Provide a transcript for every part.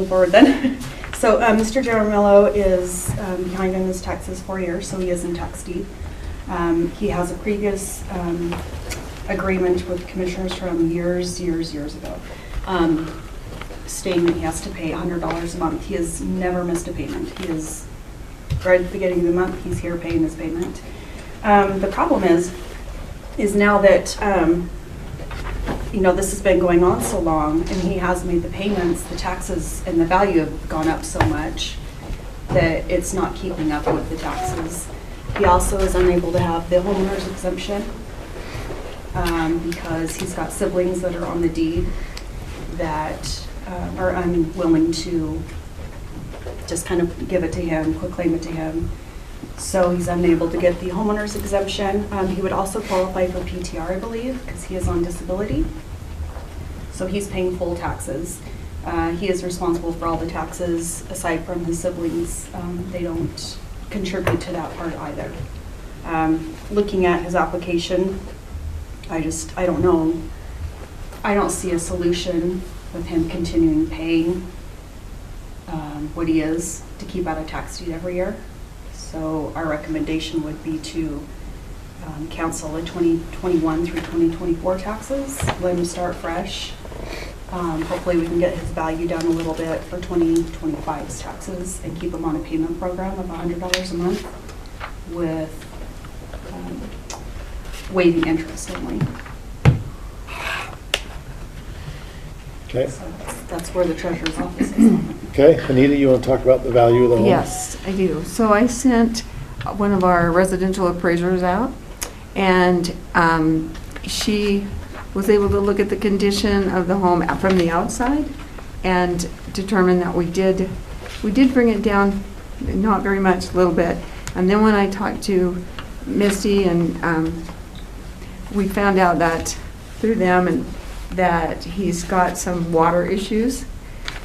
move forward then. So Mr. Jaramillo is behind on his taxes 4 years, so he is in tax deed. He has a previous agreement with commissioners from years ago, stating that he has to pay $100 a month. He has never missed a payment. He is, right at the beginning of the month, he's here paying his payment. The problem is now that this has been going on so long and he has made the payments, the taxes and the value have gone up so much that it's not keeping up with the taxes. He also is unable to have the homeowner's exemption because he's got siblings that are on the deed that are unwilling to just kind of give it to him, quick claim it to him. So he's unable to get the homeowner's exemption. He would also qualify for PTR, I believe, because he is on disability. So he's paying full taxes. He is responsible for all the taxes aside from his siblings. They don't contribute to that part either. Looking at his application, I don't know. I don't see a solution with him continuing paying what he is to keep out of tax deed every year. So our recommendation would be to cancel the 2021 through 2024 taxes, let him start fresh. Hopefully we can get his value down a little bit for 2025's taxes and keep him on a payment program of $100 a month with waiving interest only. Okay. So that's where the treasurer's office is on it. Okay, Anita, you want to talk about the value of the home? Yes, I do. So I sent one of our residential appraisers out, and she was able to look at the condition of the home from the outside and determine that we did bring it down, not very much, a little bit. And then when I talked to Misty, and we found out that through them and that he's got some water issues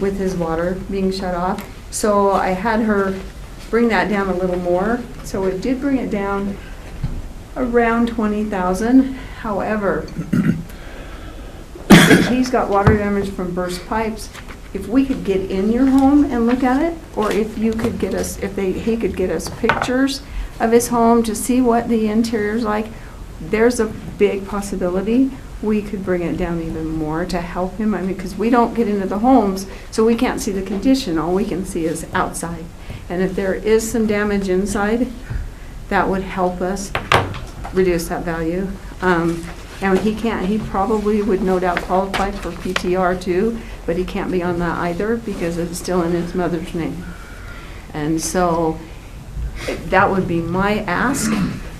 with his water being shut off. So I had her bring that down a little more. So it did bring it down around 20,000. However, if he's got water damage from burst pipes, if we could get in your home and look at it, or if you could get us, he could get us pictures of his home to see what the interior's like, there's a big possibility we could bring it down even more to help him. I mean, because we don't get into the homes, so we can't see the condition. All we can see is outside. And if there is some damage inside, that would help us reduce that value. And he probably would no doubt qualify for PTR too, but he can't be on that either because it's still in his mother's name. And so that would be my ask,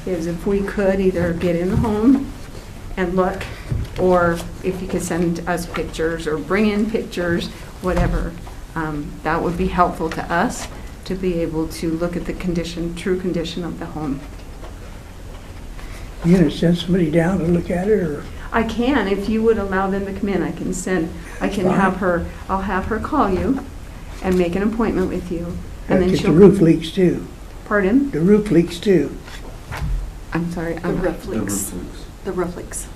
is if we could either get in the home and look, or if you could send us pictures or bring in pictures, whatever, that would be helpful to us to be able to look at the true condition of the home. You gonna send somebody down to look at it, or? I can, if you would allow them to come in. I'll have her call you and make an appointment with you. And then Because the roof leaks too. Pardon? The roof leaks too. I'm sorry. The roof leaks. The roof leaks.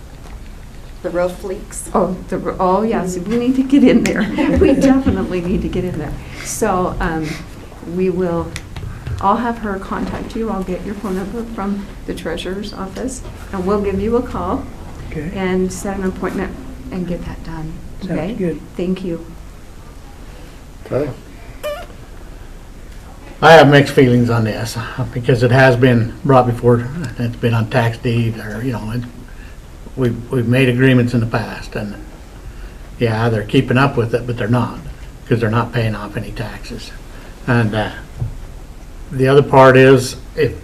The roof leaks. Oh, yes, we need to get in there. We definitely need to get in there. So I'll have her contact you. I'll get your phone number from the treasurer's office, and we'll give you a call. Okay. And set an appointment and get that done. Okay? Sounds good. Thank you. Okay. I have mixed feelings on this because it has been brought before, it's been on tax deed, or, we've made agreements in the past, and yeah, they're keeping up with it, but they're not, because they're not paying off any taxes. And the other part is, if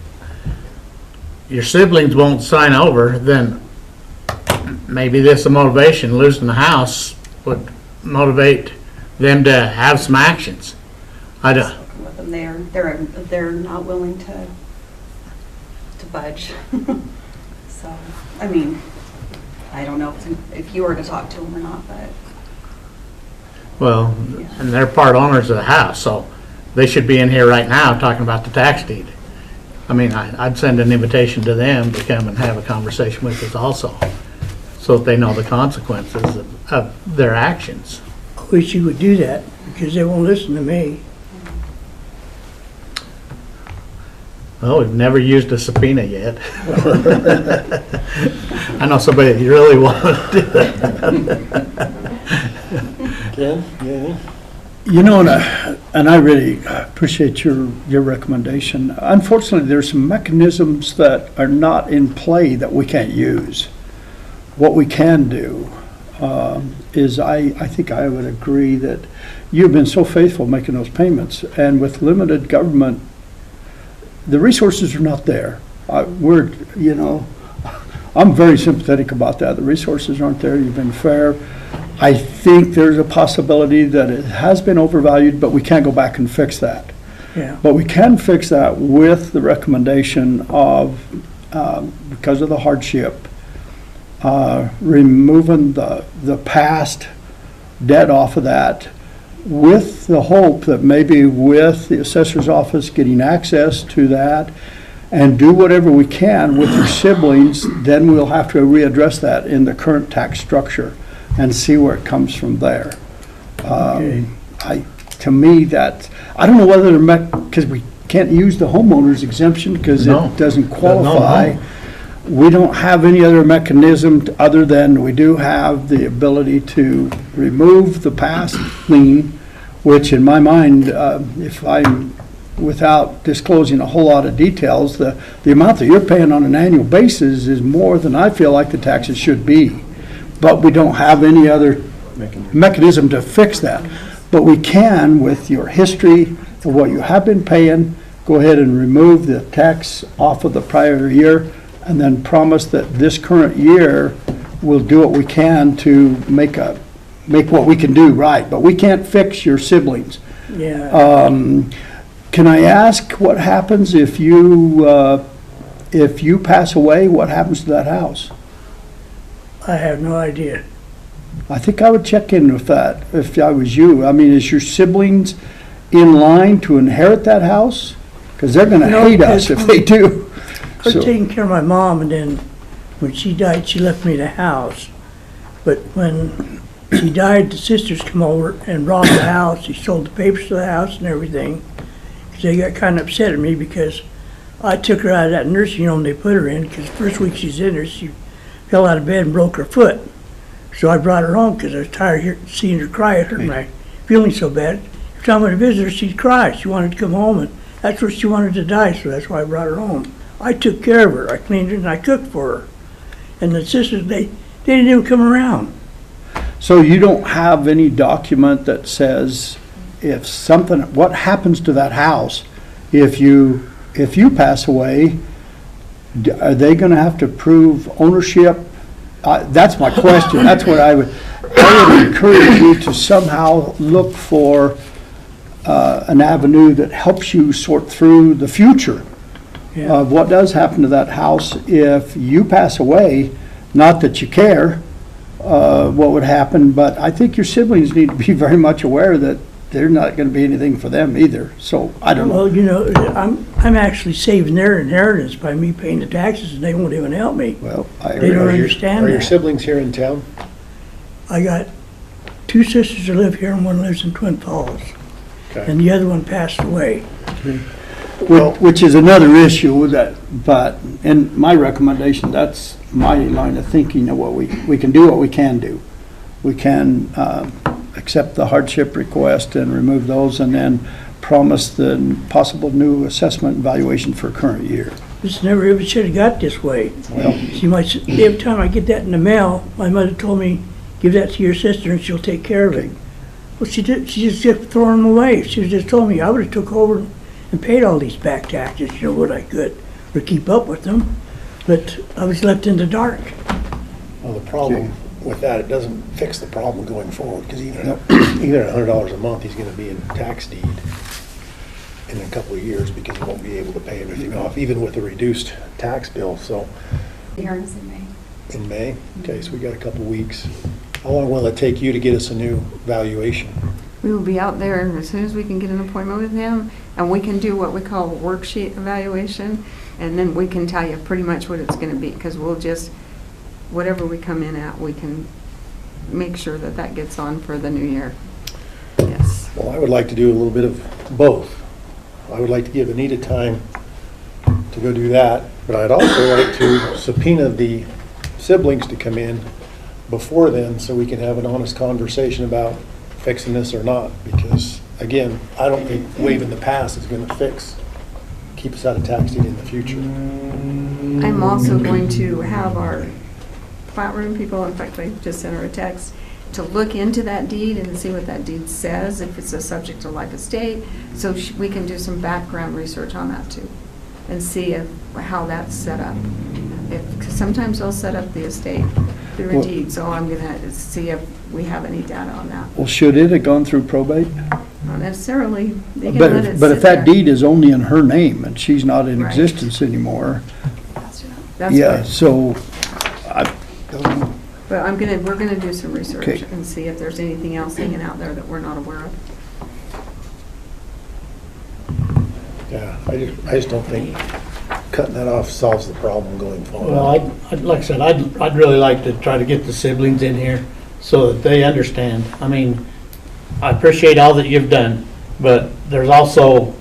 your siblings won't sign over, then maybe this motivation, losing the house, would motivate them to have some actions. I don't. With them, they're not willing to budge. So, I mean, I don't know if you were to talk to them or not, but. Well, Yeah. and they're part owners of the house, so they should be in here right now talking about the tax deed. I mean, I'd send an invitation to them to come and have a conversation with us also, so that they know the consequences of their actions. wish you would do that, because they won't listen to me. Well, we've never used a subpoena yet. I know somebody that really wanted to do that. Ken, yeah. You know, and I really appreciate your recommendation. Unfortunately, there's some mechanisms that are not in play that we can't use. What we can do is I think I would agree that you've been so faithful making those payments, and with limited government, the resources are not there. I'm very sympathetic about that. The resources aren't there. You've been fair. I think there's a possibility that it has been overvalued, but we can't go back and fix that. Yeah. But we can fix that with the recommendation of, because of the hardship, removing the past debt off of that, with the hope that maybe with the assessor's office getting access to that and do whatever we can with your siblings, then we'll have to readdress that in the current tax structure and see where it comes from there. Okay. To me, I don't know whether because we can't use the homeowner's exemption because No. it doesn't No. qualify. We don't have any other mechanism other than we do have the ability to remove the past lien, which in my mind, if I'm, without disclosing a whole lot of details, the amount that you're paying on an annual basis is more than I feel like the taxes should be. But we don't have any other mechanism to fix that. But we can, with your history of what you have been paying, go ahead and remove the tax off of the prior year, and then promise that this current year we'll do what we can to make what we can do right. But we can't fix your siblings. Yeah. Can I ask what happens if you pass away? What happens to that house? I have no idea. I think I would check in with that if I was you. I mean, is your siblings in line to inherit that house? Because they're going to No, hate us if they do. I was So- taking care of my mom, and then when she died, she left me the house. But when she died, the sisters come over and robbed the house. They sold the papers to the house and everything. 'Cause they got kind of upset at me because I took her out of that nursing home they put her in, because the first week she's in there, she fell out of bed and broke her foot. So I brought her home because I was tired of seeing her cry. It hurt my feelings so bad. Every time I went to visit her, she'd cry. She wanted to come home, and that's where she wanted to die, so that's why I brought her home. I took care of her. I cleaned her and I cooked for her. And the sisters, they didn't even come around. So you don't have any document that says what happens to that house if you pass away? Are they going to have to prove ownership? That's my question. That's what I would encourage you to somehow look for an avenue that helps you sort through the future Yeah. of what does happen to that house if you pass away. Not that you care what would happen, but I think your siblings need to be very much aware that there's not going to be anything for them either. So I don't know. Well, you know, I'm actually saving their inheritance by me paying the taxes, and they won't even help me. Well, I They don't agree. understand Are your that. siblings here in town? I got two sisters that live here, and one lives in Twin Falls, Okay. and the other one passed away. Which is another issue with that, but in my recommendation, that's my line of thinking of what we can do what we can do. We can accept the hardship request and remove those, and then promise the possible new assessment and valuation for current year. This never ever should have got this way. Well, See, every time I get that in the mail, my mother told me, give that to your sister and she'll take care of it. Well, she just kept throwing them away. She just told me, I would have took over and paid all these back taxes, you know, what I could, or keep up with them, but I was left in the dark. Well, the problem with that, it doesn't fix the problem going forward, because even at $100 a month, he's gonna be in tax deed in a couple of years, because he won't be able to pay everything off, even with a reduced tax bill, so. Hearings in May. In May? Okay, so we got a couple weeks. How long will it take you to get us a new valuation? We will be out there as soon as we can get an appointment with him, and we can do what we call a worksheet evaluation, and then we can tell you pretty much what it's gonna be, because we'll just, whatever we come in at, we can make sure that that gets on for the new year. Well, I would like to do a little bit of both. I would like to give Anita time to go do that, but I'd also like to subpoena the siblings to come in before then, so we can have an honest conversation about fixing this or not, because, again, I don't think waiving the past is gonna keep us out of tax deed in the future. I'm also going to have our plat room people, in fact, I just sent her a text, to look into that deed and see what that deed says, if it's a subject to life estate, so we can do some background research on that too, and see how that's set up. Because sometimes they'll set up the estate through a Well- deed, so I'm gonna see if we have any data on that. Well, should it have gone through probate? Not necessarily, they can let it But sit if that there. deed is only in her name and she's not in Right. existence anymore, That's yeah, right. so, I don't know. But we're gonna do some research Okay. and see if there's anything else hanging out there that we're not aware of. Yeah, I just don't think cutting that off solves the problem going forward. Well, like I said, I'd really like to try to get the siblings in here so that they understand. I mean, I appreciate all that you've done, but there's also,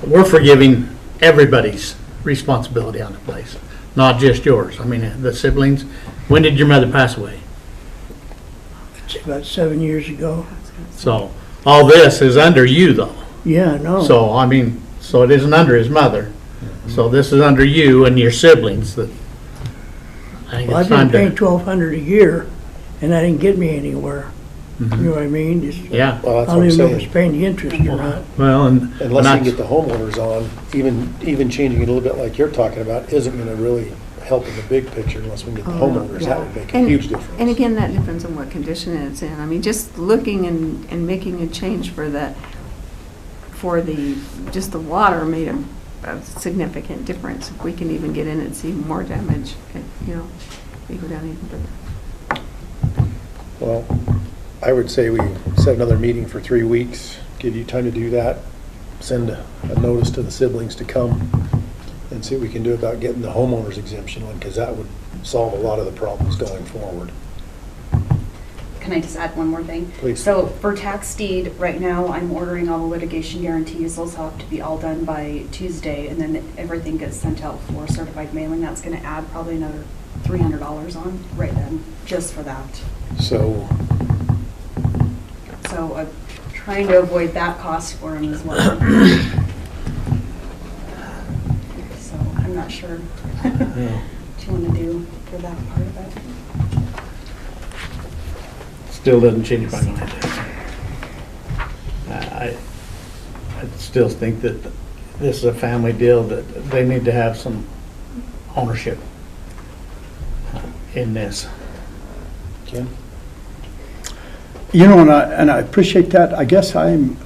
we're forgiving everybody's responsibility on the place, not just yours. I mean, the siblings, when did your mother pass away? About 7 years ago. So, all this is under you though. Yeah, no. So, I mean, so it isn't under his mother. So this is under you and your siblings that, I think Well, it's I've time been paying to. $1,200 a year, and that didn't get me anywhere. You know what I mean? Just- Yeah, Well, I that's what don't I'm even know if it's saying. paying the interest or not. well, and Unless you can that's- get the homeowners on, even changing it a little bit like you're talking about isn't gonna really help in the big picture unless we can get the homeowners. That would make a And- huge difference. And again, that depends on what condition it's in. I mean, just looking and making a change for just the water made a significant difference. If we can even get in and see more damage, we go down even further. Well, I would say we set another meeting for 3 weeks, give you time to do that, send a notice to the siblings to come and see what we can do about getting the homeowners exemption one, because that would solve a lot of the problems going forward. Can I just add one more thing? Please. So for tax deed, right now, I'm ordering all the litigation guarantees. Those have to be all done by Tuesday, and then everything gets sent out for certified mailing. That's gonna add probably another $300 on right then, just for that. So, So I'm trying to avoid that cost for him as well. So I'm not sure what you wanna do for that part of it. still doesn't change my mind. I still think that this is a family deal, that they need to have some ownership in this. Ken? You know, and I appreciate that. I guess I'm,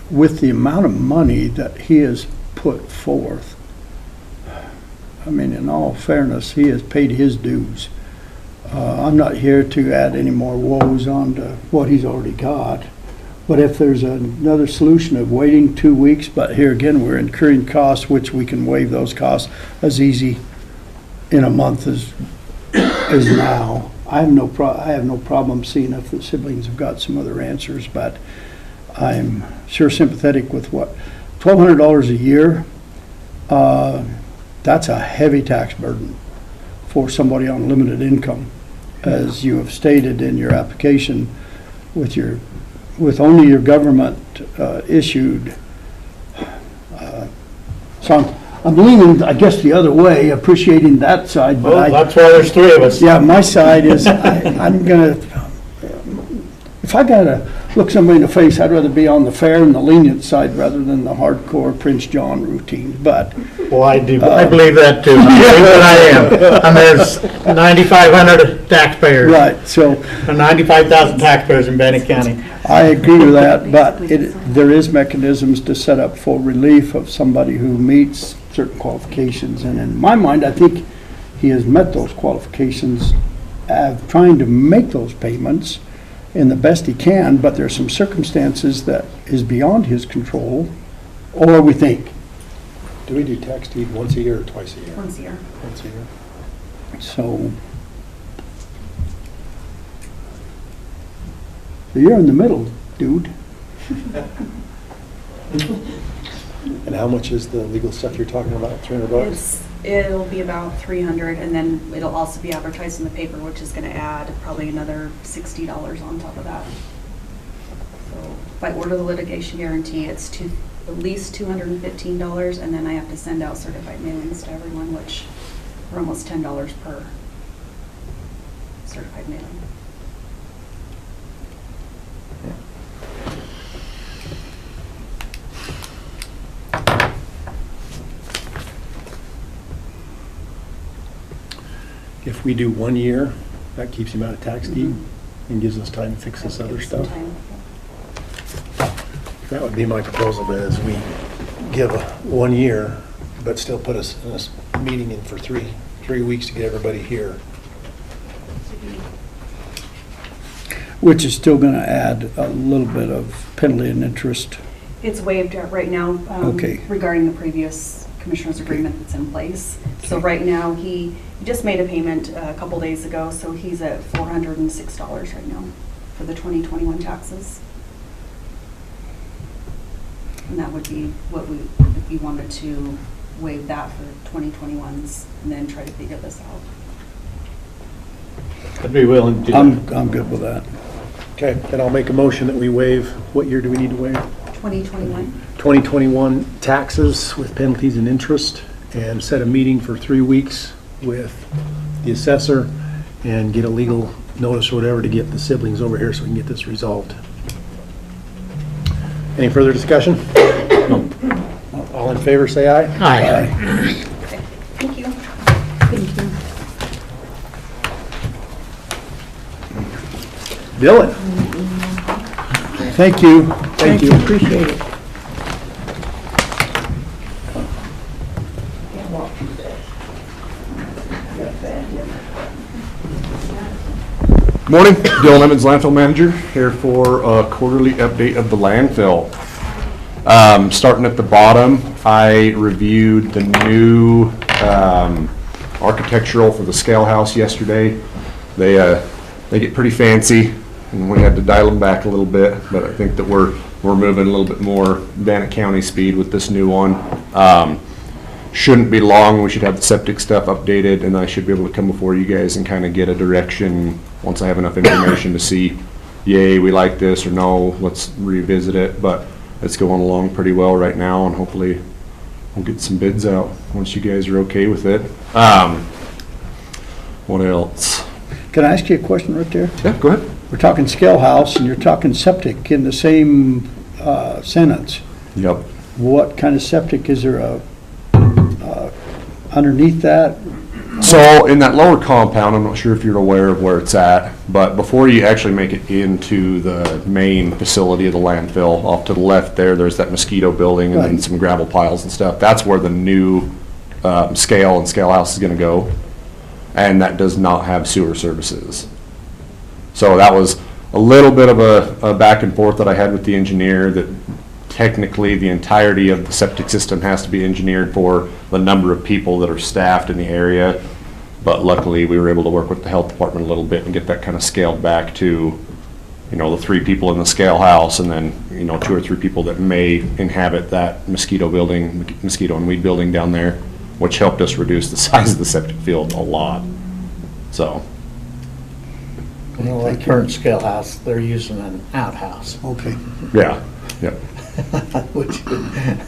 with the amount of money that he has put forth, I mean, in all fairness, he has paid his dues. I'm not here to add any more woes on to what he's already got. But if there's another solution of waiting 2 weeks, but here again, we're incurring costs, which we can waive those costs as easy in a month as now. I have no problem seeing if the siblings have got some other answers, but I'm sure sympathetic with what, $1,200 a year, that's a heavy tax burden for somebody on limited income. As you have stated in your application, with only your government issued. So I'm leaning, I guess, the other way, appreciating that side, but Well, that's why there's three of us. yeah, my side is, I'm gonna, if I gotta look somebody in the face, I'd rather be on the fair and the lenient side rather than the hardcore Prince John routine, but, Well, I believe that too. I am. And there's 9,500 taxpayers. right, so 95,000 taxpayers in Bannock County. I agree with that, but there is mechanisms to set up for relief of somebody who meets certain qualifications, and in my mind, I think he has met those qualifications of trying to make those payments in the best he can, but there's some circumstances that is beyond his control, or we think. Do we do tax deed once a year or twice a year? Once a year. Once a year. So you're in the middle, dude. And how much is the legal stuff you're talking about, $300? It'll be about 300, and then it'll also be advertised in the paper, which is gonna add probably another $60 on top of that. So if I order the litigation guarantee, it's at least $215, and then I have to send out certified mailings to everyone, which are almost $10 per certified mailing. If we do 1 year, that keeps him out of tax deed and gives us time to fix this other Give some stuff. time. That would be my proposal, is we give 1 year, but still put us in this meeting in for three weeks to get everybody here. Which is still gonna add a little bit of penalty and interest. It's waived right now Okay. regarding the previous commissioner's agreement that's in place. So right now, he just made a payment a couple days ago, so he's at $406 right now for the 2021 taxes. And that would be what we, if you wanted to waive that for 2021s and then try to figure this out. I'd be willing to. I'm good with that. Okay, then I'll make a motion that we waive, what year do we need to waive? 2021? 2021 taxes with penalties and interest, and set a meeting for 3 weeks with the assessor and get a legal notice or whatever to get the siblings over here so we can get this resolved. Any further discussion? All in favor, say aye. Aye. Okay, thank you. Thank you. Dylan? Thank you. Thank you. Appreciate it. Morning, Dylan Emmons, landfill manager, here for a quarterly update of the landfill. Starting at the bottom, I reviewed the new architectural for the scale house yesterday. They get pretty fancy, and we had to dial them back a little bit, but I think that we're moving a little bit more Bannock County speed with this new one. Shouldn't be long. We should have the septic stuff updated, and I should be able to come before you guys and kind of get a direction once I have enough information to see, yay, we like this, or no, let's revisit it. But it's going along pretty well right now, and hopefully we'll get some bids out once you guys are okay with it. What else? Can I ask you a question right there? Yeah, go ahead. We're talking scale house and you're talking septic in the same sentence. Yep. What kind of septic, is there underneath that? So in that lower compound, I'm not sure if you're aware of where it's at, but before you actually make it into the main facility of the landfill, off to the left there's that mosquito building and then Right. some gravel piles and stuff. That's where the new scale and scale house is gonna go. And that does not have sewer services. So that was a little bit of a back and forth that I had with the engineer, that technically the entirety of the septic system has to be engineered for the number of people that are staffed in the area. But luckily, we were able to work with the health department a little bit and get that kind of scaled back to, you know, the 3 people in the scale house, and then, you know, 2 or 3 people that may inhabit that mosquito and weed building down there, which helped us reduce the size of the septic field a lot. So, You know, the current scale house, they're using an outhouse, Okay. yeah, yeah. which,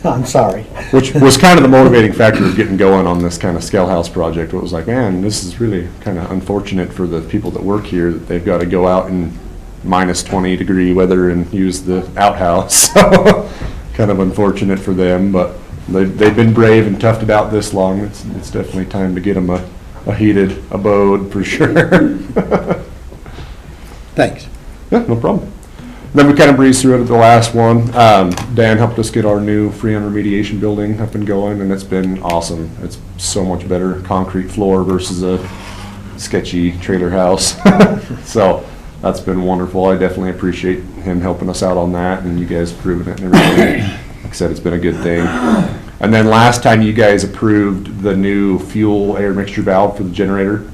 I'm sorry. Which was kind of the motivating factor of getting going on this kind of scale house project. It was like, man, this is really kind of unfortunate for the people that work here, that they've got to go out in minus 20-degree weather and use the outhouse. So kind of unfortunate for them, but they've been brave and toughed it out this long. It's definitely time to get them a heated abode for sure. Thanks. Yeah, no problem. Then we kind of breezed through it at the last one. Dan helped us get our new freon remediation building up and going, and it's been awesome. It's so much better concrete floor versus a sketchy trailer house. So that's been wonderful. I definitely appreciate him helping us out on that, and you guys approving it and everything. Like I said, it's been a good thing. And then last time you guys approved the new fuel air mixture valve for the generator,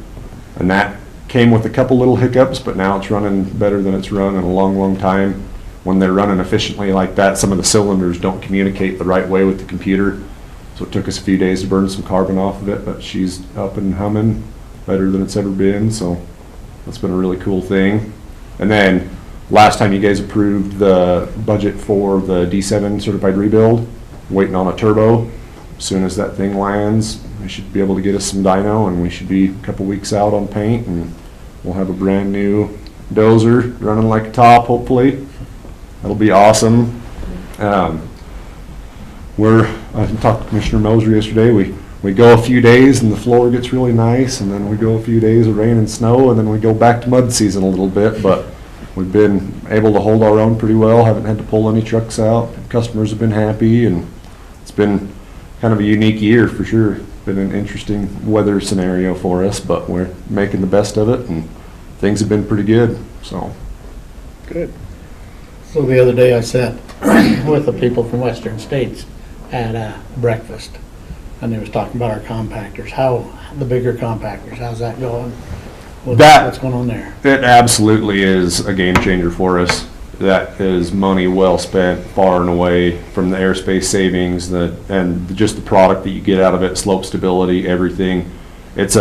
and that came with a couple little hiccups, but now it's running better than it's run in a long, long time. when they're running efficiently like that, some of the cylinders don't communicate the right way with the computer. So it took us a few days to burn some carbon off of it, but she's up and humming better than it's ever been. So that's been a really cool thing. And then last time you guys approved the budget for the D7 certified rebuild, waiting on a turbo. As soon as that thing lands, we should be able to get us some dyno, and we should be a couple weeks out on paint, and we'll have a brand new dozer running like a top, hopefully. That'll be awesome. I talked to Commissioner Moser yesterday. We go a few days and the floor gets really nice, and then we go a few days of rain and snow, and then we go back to mud season a little bit, but we've been able to hold our own pretty well. Haven't had to pull any trucks out. Customers have been happy, and it's been kind of a unique year for sure. Been an interesting weather scenario for us, but we're making the best of it, and things have been pretty good, so. Good. So the other day I sat with the people from Western States at breakfast, and they was talking about our compactors, the bigger compactors, how's that going? What's going on there? It absolutely is a game changer for us. That is money well spent, far and away, from the airspace savings, and just the product that you get out of it, slope stability, everything. It's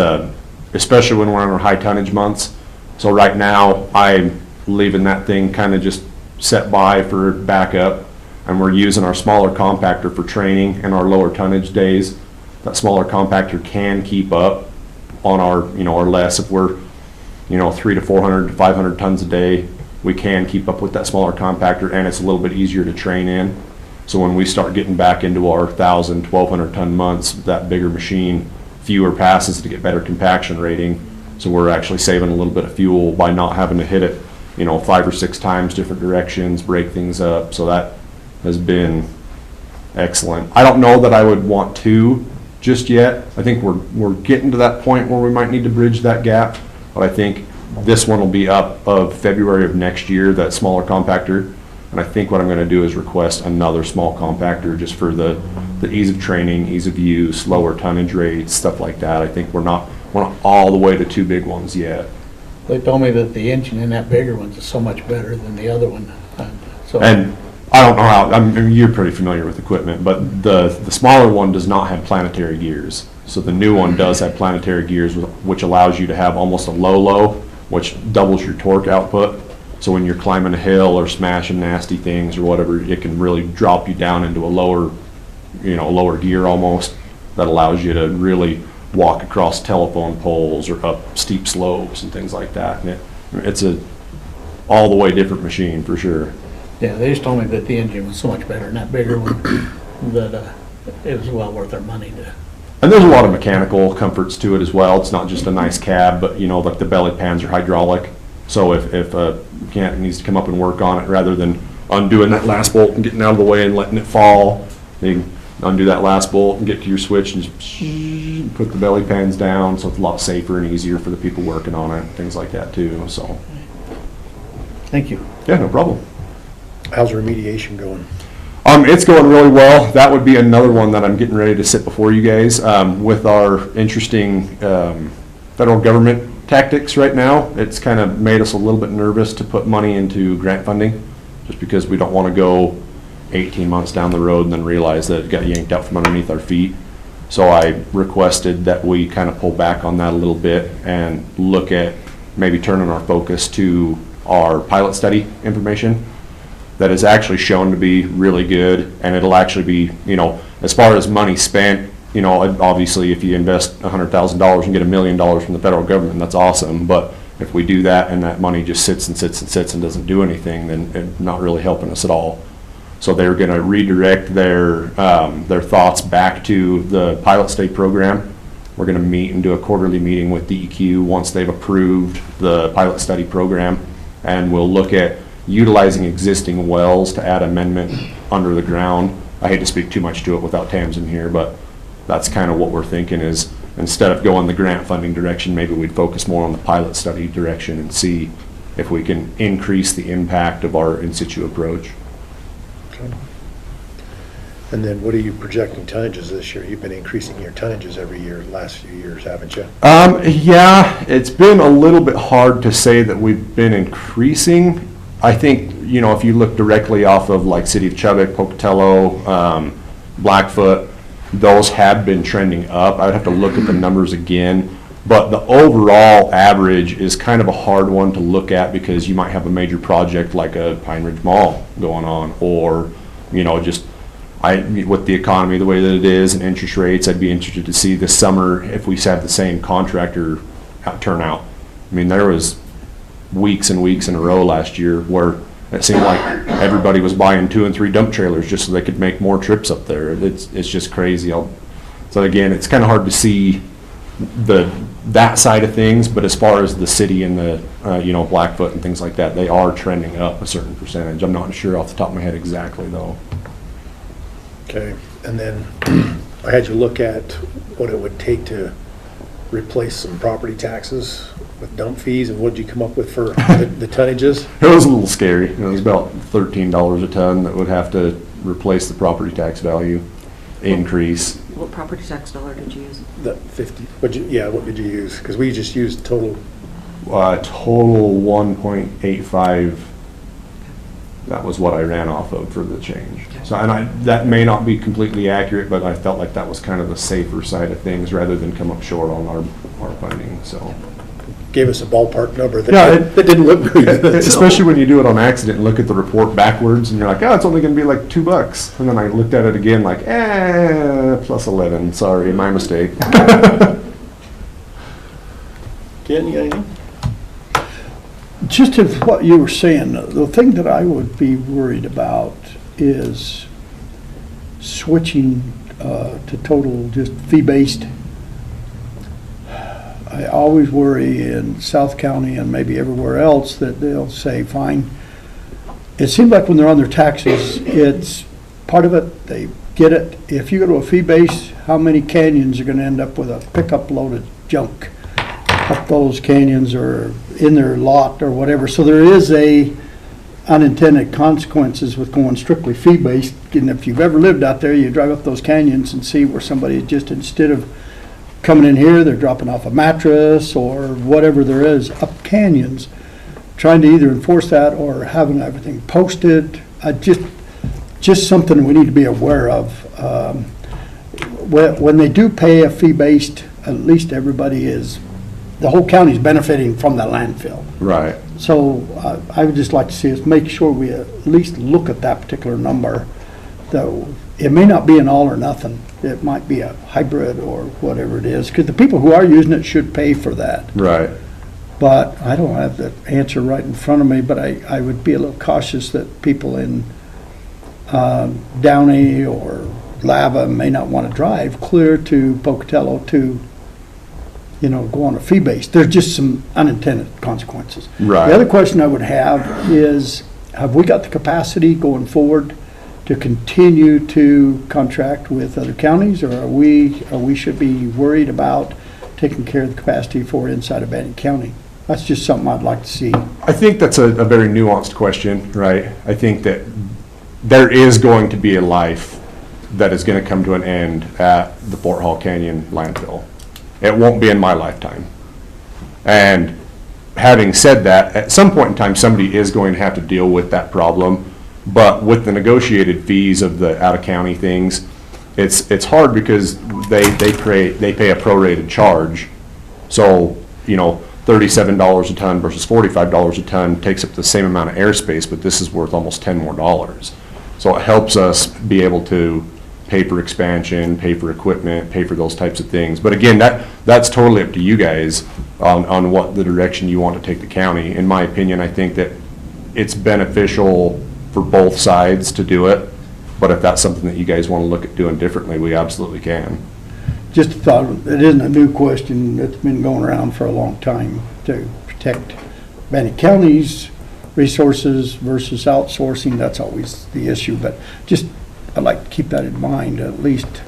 especially when we're in our high tonnage months. So right now, I'm leaving that thing kind of just set by for backup, and we're using our smaller compactor for training and our lower tonnage days. That smaller compactor can keep up on our, our less. If we're, 300 to 400 to 500 tons a day, we can keep up with that smaller compactor, and it's a little bit easier to train in. So when we start getting back into our 1,000, 1,200 ton months, that bigger machine, fewer passes to get better compaction rating. So we're actually saving a little bit of fuel by not having to hit it, 5 or 6 times different directions, break things up. So that has been excellent. I don't know that I would want to just yet. I think we're getting to that point where we might need to bridge that gap, but I think this one will be up of February of next year, that smaller compactor. And I think what I'm going to do is request another small compactor just for the ease of training, ease of use, lower tonnage rates, stuff like that. I think we're not all the way to 2 big ones yet. They told me that the engine in that bigger one is so much better than the other one. And I don't know how, you're pretty familiar with equipment, but the smaller one does not have planetary gears. So the new one does have planetary gears, which allows you to have almost a low, which doubles your torque output. So when you're climbing a hill or smashing nasty things or whatever, it can really drop you down into a lower gear almost. That allows you to really walk across telephone poles or up steep slopes and things like that. And it's a all the way different machine for sure. Yeah, they just told me that the engine was so much better than that bigger one, that it was well worth their money to. And there's a lot of mechanical comforts to it as well. It's not just a nice cab, but like the belly pans are hydraulic. So if a mechanic needs to come up and work on it, rather than undoing that last bolt and getting out of the way and letting it fall, they can undo that last bolt and get to your switch and just put the belly pans down. So it's a lot safer and easier for the people working on it, things like that too. So. Thank you. Yeah, no problem. How's remediation going? It's going really well. That would be another one that I'm getting ready to sit before you guys. With our interesting federal government tactics right now, it's kind of made us a little bit nervous to put money into grant funding, just because we don't want to go 18 months down the road and then realize that it got yanked out from underneath our feet. So I requested that we kind of pull back on that a little bit and look at maybe turning our focus to our pilot study information that is actually shown to be really good, and it'll actually be, as far as money spent, obviously if you invest $100,000 and get $1 million from the federal government, that's awesome, but if we do that and that money just sits and sits and sits and doesn't do anything, then it's not really helping us at all. So they're going to redirect their thoughts back to the pilot study program. We're going to meet and do a quarterly meeting with DEQ once they've approved the pilot study program, and we'll look at utilizing existing wells to add amendment under the ground. I hate to speak too much to it without Tam's in here, but that's kind of what we're thinking is, instead of going the grant funding direction, maybe we'd focus more on the pilot study direction and see if we can increase the impact of our in situ approach. Okay. And then what are you projecting tonnages this year? You've been increasing your tonnages every year, the last few years, haven't you? Yeah, it's been a little bit hard to say that we've been increasing. I think, you know, if you look directly off of like City of Chubbuck, Pocatello, Blackfoot, those have been trending up. I'd have to look at the numbers again. But the overall average is kind of a hard one to look at because you might have a major project like a Pine Ridge Mall going on, or, you know, just with the economy the way that it is and interest rates, I'd be interested to see this summer if we have the same contractor turnout. I mean, there was weeks and weeks in a row last year where it seemed like everybody was buying 2 and 3 dump trailers just so they could make more trips up there. It's just crazy. So again, it's kind of hard to see that side of things, but as far as the city and the you know, Blackfoot and things like that, they are trending up a certain percentage. I'm not sure off the top of my head exactly though. Okay, and then I had you look at what it would take to replace some property taxes with dump fees, and what'd you come up with for the tonnages? It was a little scary. It was about $13 a ton that would have to replace the property tax value increase. What property tax dollar did you use? The 50, what did you use? Because we just used total. Total 1.85. That was what I ran off of for the change. So, and that may not be completely accurate, but I felt like that was kind of the safer side of things rather than come up short on our funding, so. Gave us a ballpark number that didn't look very good. Especially when you do it on accident and look at the report backwards and you're like, oh, it's only gonna be like $2. And then I looked at it again like, plus 11, sorry, my mistake. Ken, you got anything? Just as what you were saying, the thing that I would be worried about is switching to total just fee-based. I always worry in South County and maybe everywhere else that they'll say, fine. It seems like when they're on their taxes, it's part of it, they get it. If you go to a fee base, how many canyons are gonna end up with a pickup load of junk up those canyons or in their lot or whatever? So there is a unintended consequences with going strictly fee-based. And if you've ever lived out there, you drive up those canyons and see where somebody just, instead of coming in here, they're dropping off a mattress or whatever there is up canyons, trying to either enforce that or having everything posted. Just something we need to be aware of. When they do pay a fee-based, at least everybody is, the whole county is benefiting from that landfill. Right. So I would just like to see us make sure we at least look at that particular number. Though it may not be an all or nothing. It might be a hybrid or whatever it is, because the people who are using it should pay for that. Right. But I don't have the answer right in front of me, but I would be a little cautious that people in Downey or Lava may not want to drive clear to Pocatello to, go on a fee base. There's just some unintended consequences. Right. The other question I would have is, have we got the capacity going forward to continue to contract with other counties, or are we should be worried about taking care of the capacity for inside of Bannock County? That's just something I'd like to see. I think that's a very nuanced question, right? I think that there is going to be a life that is going to come to an end at the Fort Hall Canyon landfill. It won't be in my lifetime. And having said that, at some point in time, somebody is going to have to deal with that problem. But with the negotiated fees of the out-of-county things, it's hard because they pay a prorated charge. So, $37 a ton versus $45 a ton takes up the same amount of airspace, but this is worth almost $10 more. So it helps us be able to pay for expansion, pay for equipment, pay for those types of things. But again, that's totally up to you guys on what the direction you want to take the county. In my opinion, I think that it's beneficial for both sides to do it, but if that's something that you guys want to look at doing differently, we absolutely can. Just thought, it isn't a new question. It's been going around for a long time to protect Bannock County's resources versus outsourcing. That's always the issue, but just, I'd like to keep that in mind, at least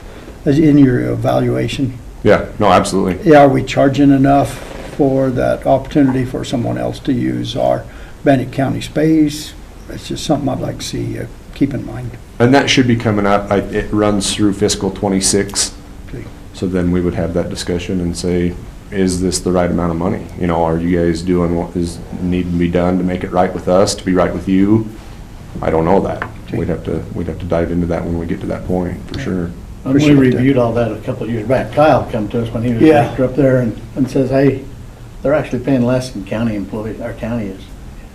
as in your evaluation. Yeah, no, absolutely. Yeah, are we charging enough for that opportunity for someone else to use our Bannock County space? It's just something I'd like to see, keep in mind. And that should be coming up. It runs through fiscal '26. Okay. So then we would have that discussion and say, is this the right amount of money? Are you guys doing what is needing to be done to make it right with us, to be right with you? I don't know that. We'd have to dive into that when we get to that point, for sure. And we reviewed all that a couple of years back. Kyle come to us when he was Yeah. director up there and says, hey, they're actually paying less than county employees, our county is.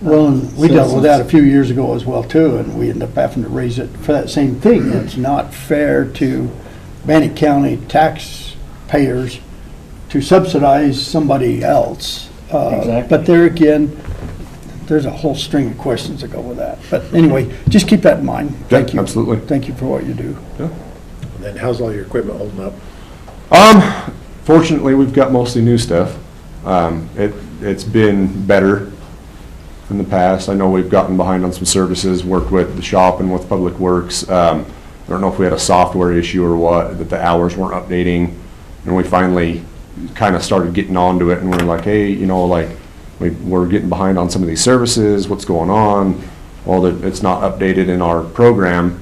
Well, and we dealt with that a few years ago as well too, and we ended up having to raise it for that same thing. It's not fair to Bannock County taxpayers to subsidize somebody else. Exactly. But there again, there's a whole string of questions that go with that. But anyway, just keep that in mind. Thank you. Absolutely. Thank you for what you do. And then how's all your equipment holding up? Fortunately, we've got mostly new stuff. It's been better in the past. I know we've gotten behind on some services, worked with the shop and with Public Works. I don't know if we had a software issue or what, that the hours weren't updating. And we finally kind of started getting onto it, and we're like, hey, like, we're getting behind on some of these services, what's going on? Well, it's not updated in our program.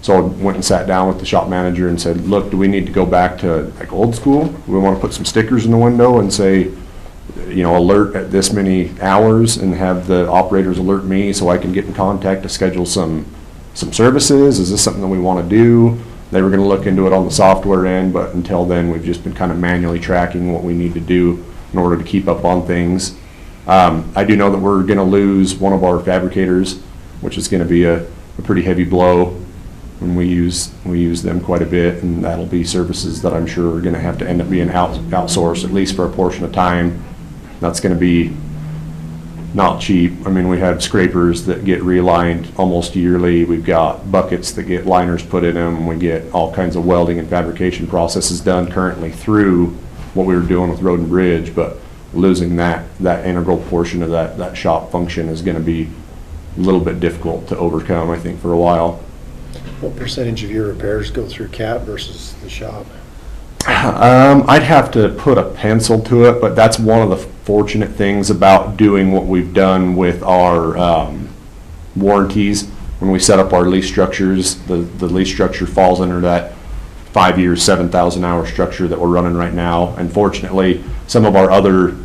So I went and sat down with the shop manager and said, look, do we need to go back to like old school? Do we want to put some stickers in the window and say, alert at this many hours, and have the operators alert me so I can get in contact to schedule some services? Is this something that we want to do? They were going to look into it on the software end, but until then, we've just been kind of manually tracking what we need to do in order to keep up on things. I do know that we're going to lose one of our fabricators, which is going to be a pretty heavy blow. And we use them quite a bit, and that'll be services that I'm sure are going to have to end up being outsourced, at least for a portion of time. That's going to be not cheap. I mean, we have scrapers that get realigned almost yearly. We've got buckets that get liners put in them. We get all kinds of welding and fabrication processes done currently through what we were doing with Road and Bridge, but losing that integral portion of that shop function is going to be a little bit difficult to overcome, I think, for a while. What percentage of your repairs go through CAT versus the shop? I'd have to put a pencil to it, but that's one of the fortunate things about doing what we've done with our warranties. When we set up our lease structures, the lease structure falls under that 5 years, 7,000 hour structure that we're running right now. And fortunately, some of our other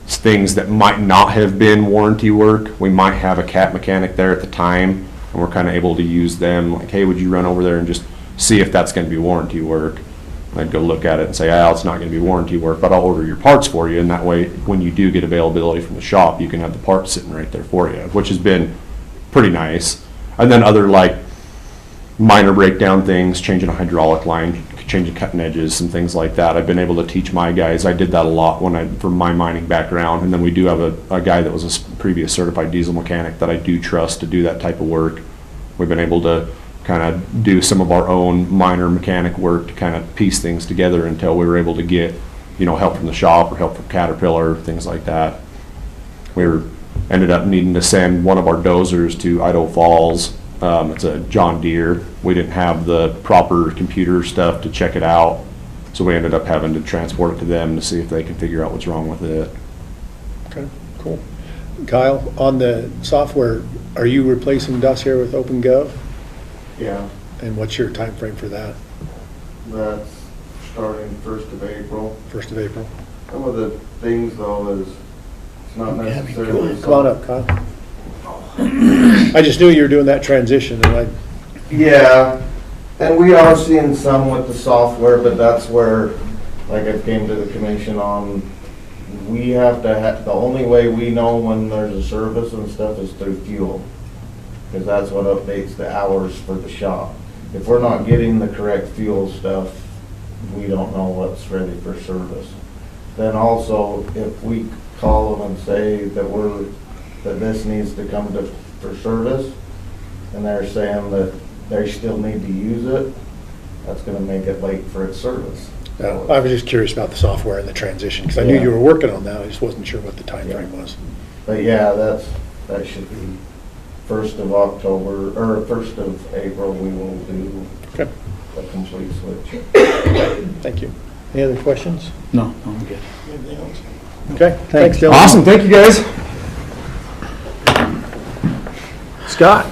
things that might not have been warranty work, we might have a CAT mechanic there at the time, and we're kind of able to use them, like, hey, would you run over there and just see if that's going to be warranty work? I'd go look at it and say, it's not going to be warranty work, but I'll order your parts for you, and that way, when you do get availability from the shop, you can have the parts sitting right there for you, which has been pretty nice. And then other, like, minor breakdown things, changing a hydraulic line, changing cutting edges, some things like that. I've been able to teach my guys. I did that a lot from my mining background, and then we do have a guy that was a previous certified diesel mechanic that I do trust to do that type of work. We've been able to kind of do some of our own minor mechanic work to kind of piece things together until we were able to get, help from the shop or help from Caterpillar, things like that. Ended up needing to send one of our dozers to Idaho Falls. It's a John Deere. We didn't have the proper computer stuff to check it out, so we ended up having to transport it to them to see if they can figure out what's wrong with it. Okay, cool. Kyle, on the software, are you replacing Dossier with OpenGov? Yeah, And what's your time frame for that? that's starting 1st of April. 1st of April? Some of the things though is, it's not necessarily. Come on up, Kyle. I just knew you were doing that transition, and Yeah, and we are seeing some with the software, but that's where, like I came to the commission on, we have to the only way we know when there's a service and stuff is through fuel. Because that's what updates the hours for the shop. If we're not getting the correct fuel stuff, we don't know what's ready for service. Then also, if we call them and say that this needs to come for service, and they're saying that they still need to use it, that's gonna make it late for its service. I was just curious about the software and the transition, because I knew you were working on that, I just wasn't sure what the time frame was. But yeah, that should be 1st of October, or 1st of April, we will do Okay, a complete switch. thank you. Any other questions? No, I'm good. Anything else? Okay, thanks, Dylan. Awesome, thank you, guys. Scott?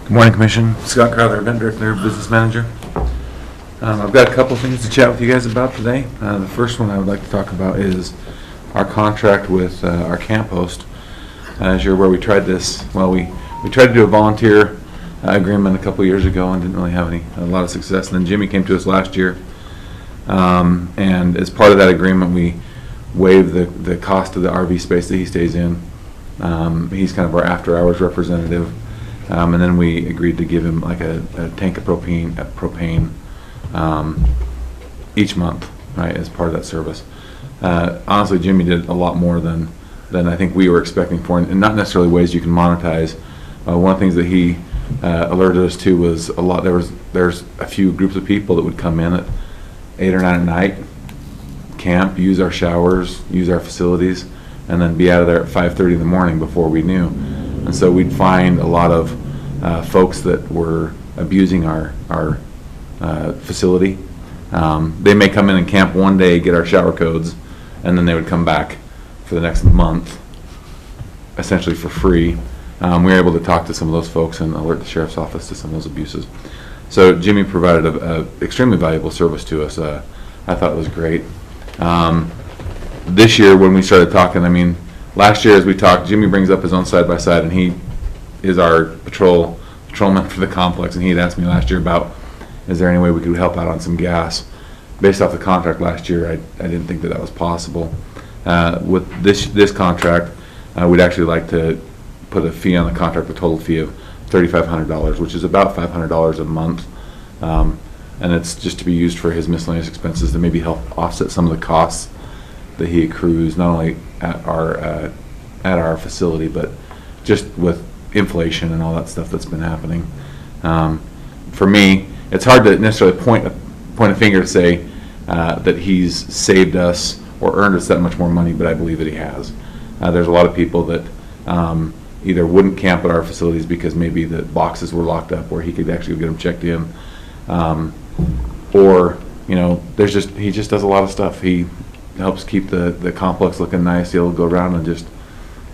Good Morning, Commission. Scott Crowther, Event Director, Business Manager. I've got a couple things to chat with you guys about today. The first one I would like to talk about is our contract with our camp host. As you're aware, we tried this, well, we tried to do a volunteer agreement a couple years ago and didn't really have a lot of success. And then Jimmy came to us last year. And as part of that agreement, we waived the cost of the RV space that he stays in. He's kind of our after-hours representative. And then we agreed to give him like a tank of propane each month, right, as part of that service. Honestly, Jimmy did a lot more than I think we were expecting for, and not necessarily ways you can monetize. One of the things that he alerted us to was there's a few groups of people that would come in at 8 or 9 at night, camp, use our showers, use our facilities, and then be out of there at 5:30 in the morning before we knew. And so we'd find a lot of folks that were abusing our facility. They may come in and camp one day, get our shower codes, and then they would come back for the next month, essentially for free. We were able to talk to some of those folks and alert the sheriff's office to some of those abuses. So Jimmy provided a extremely valuable service to us. I thought it was great. This year when we started talking, I mean, last year as we talked, Jimmy brings up his own side-by-side, and he is our patrolman for the complex, and he had asked me last year about, is there any way we could help out on some gas? Based off the contract last year, I didn't think that was possible. With this contract, we'd actually like to put a fee on the contract, a total fee of $3,500, which is about $500 a month. And it's just to be used for his miscellaneous expenses to maybe help offset some of the costs that he accrues, not only at our facility, but just with inflation and all that stuff that's been happening. For me, it's hard to necessarily point a finger to say that he's saved us or earned us that much more money, but I believe that he has. There's a lot of people that either wouldn't camp at our facilities because maybe the boxes were locked up where he could actually get them checked in, or he just does a lot of stuff. He helps keep the complex looking nice. He'll go around and just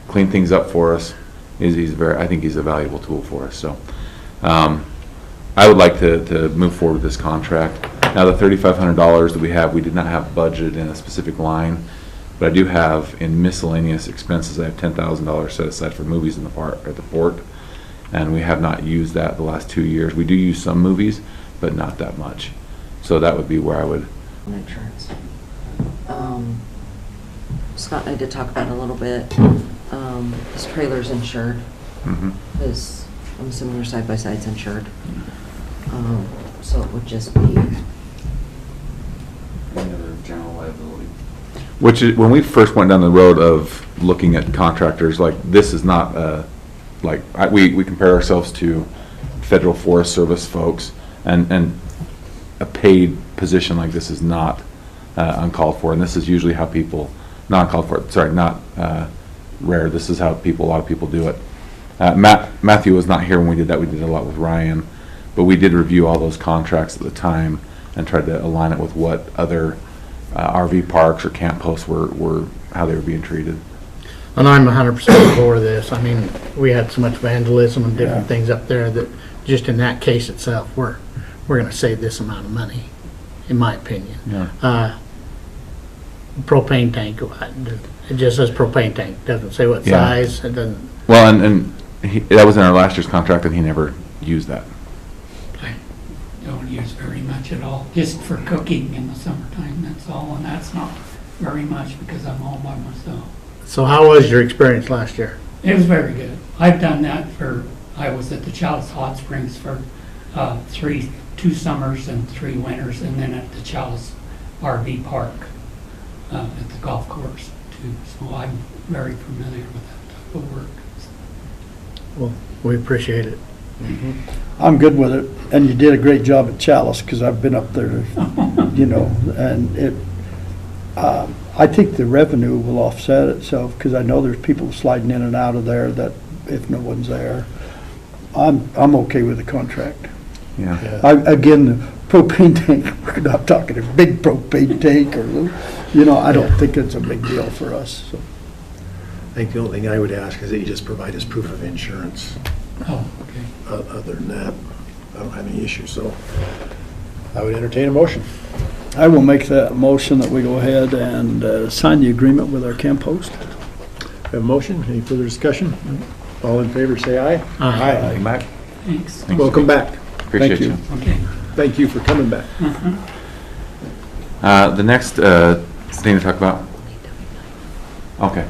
clean things up for us. I think he's a valuable tool for us. So I would like to move forward with this contract. Now the $3,500 that we did not have budgeted in a specific line, but I do have in miscellaneous expenses, I have $10,000 set aside for movies in the park at the port, and we have not used that the last 2 years. We do use some movies, but not that much. So that would be where I would. Insurance. Scott and I did talk about it a little bit. His trailer's insured. Mm-hmm. I'm assuming your side-by-side's insured. So it would just be Any other general liability? Which is, when we first went down the road of looking at contractors, like this is not we compare ourselves to Federal Forest Service folks, and a paid position like this is not uncalled for, and this is usually how people, not uncalled for, sorry, not rare. This is how a lot of people do it. Matthew was not here when we did that. We did a lot with Ryan, but we did review all those contracts at the time and tried to align it with what other RV parks or camp hosts were how they were being treated. And I'm 100% for this. I mean, we had so much vandalism and different things up there that just in that case itself, we're going to save this amount of money, in my opinion. Yeah. Propane tank, it just says propane tank, doesn't say what Yeah. size, it doesn't. Well, and that was in our last year's contract, and he never used that. I don't use very much at all, just for cooking in the summertime, that's all, and that's not very much because I'm all by myself. So how was your experience last year? It was very good. I've done that I was at the Chalice Hot Springs for 2 summers and 3 winters, and then at the Chalice RV Park at the golf course too. So I'm very familiar with that type of work. Well, we appreciate it. I'm good with it, and you did a great job at Chalice, because I've been up there, and it, I think the revenue will offset itself, because I know there's people sliding in and out of there that if no one's there. I'm okay with the contract. Yeah. Again, the propane tank, we're not talking a big propane tank or little, I don't think it's a big deal for us, so. I think the only thing I would ask is that you just provide us proof of insurance. Oh, okay. Other than that, I don't have any issues, so I would entertain a motion. I will make that motion that we go ahead and sign the agreement with our camp host. We have a motion, any further discussion? All in favor, say aye. Aye. Come back. Thanks. Welcome back. Appreciate you. you. Okay. Thank you for coming back. The next thing to talk about. Okay.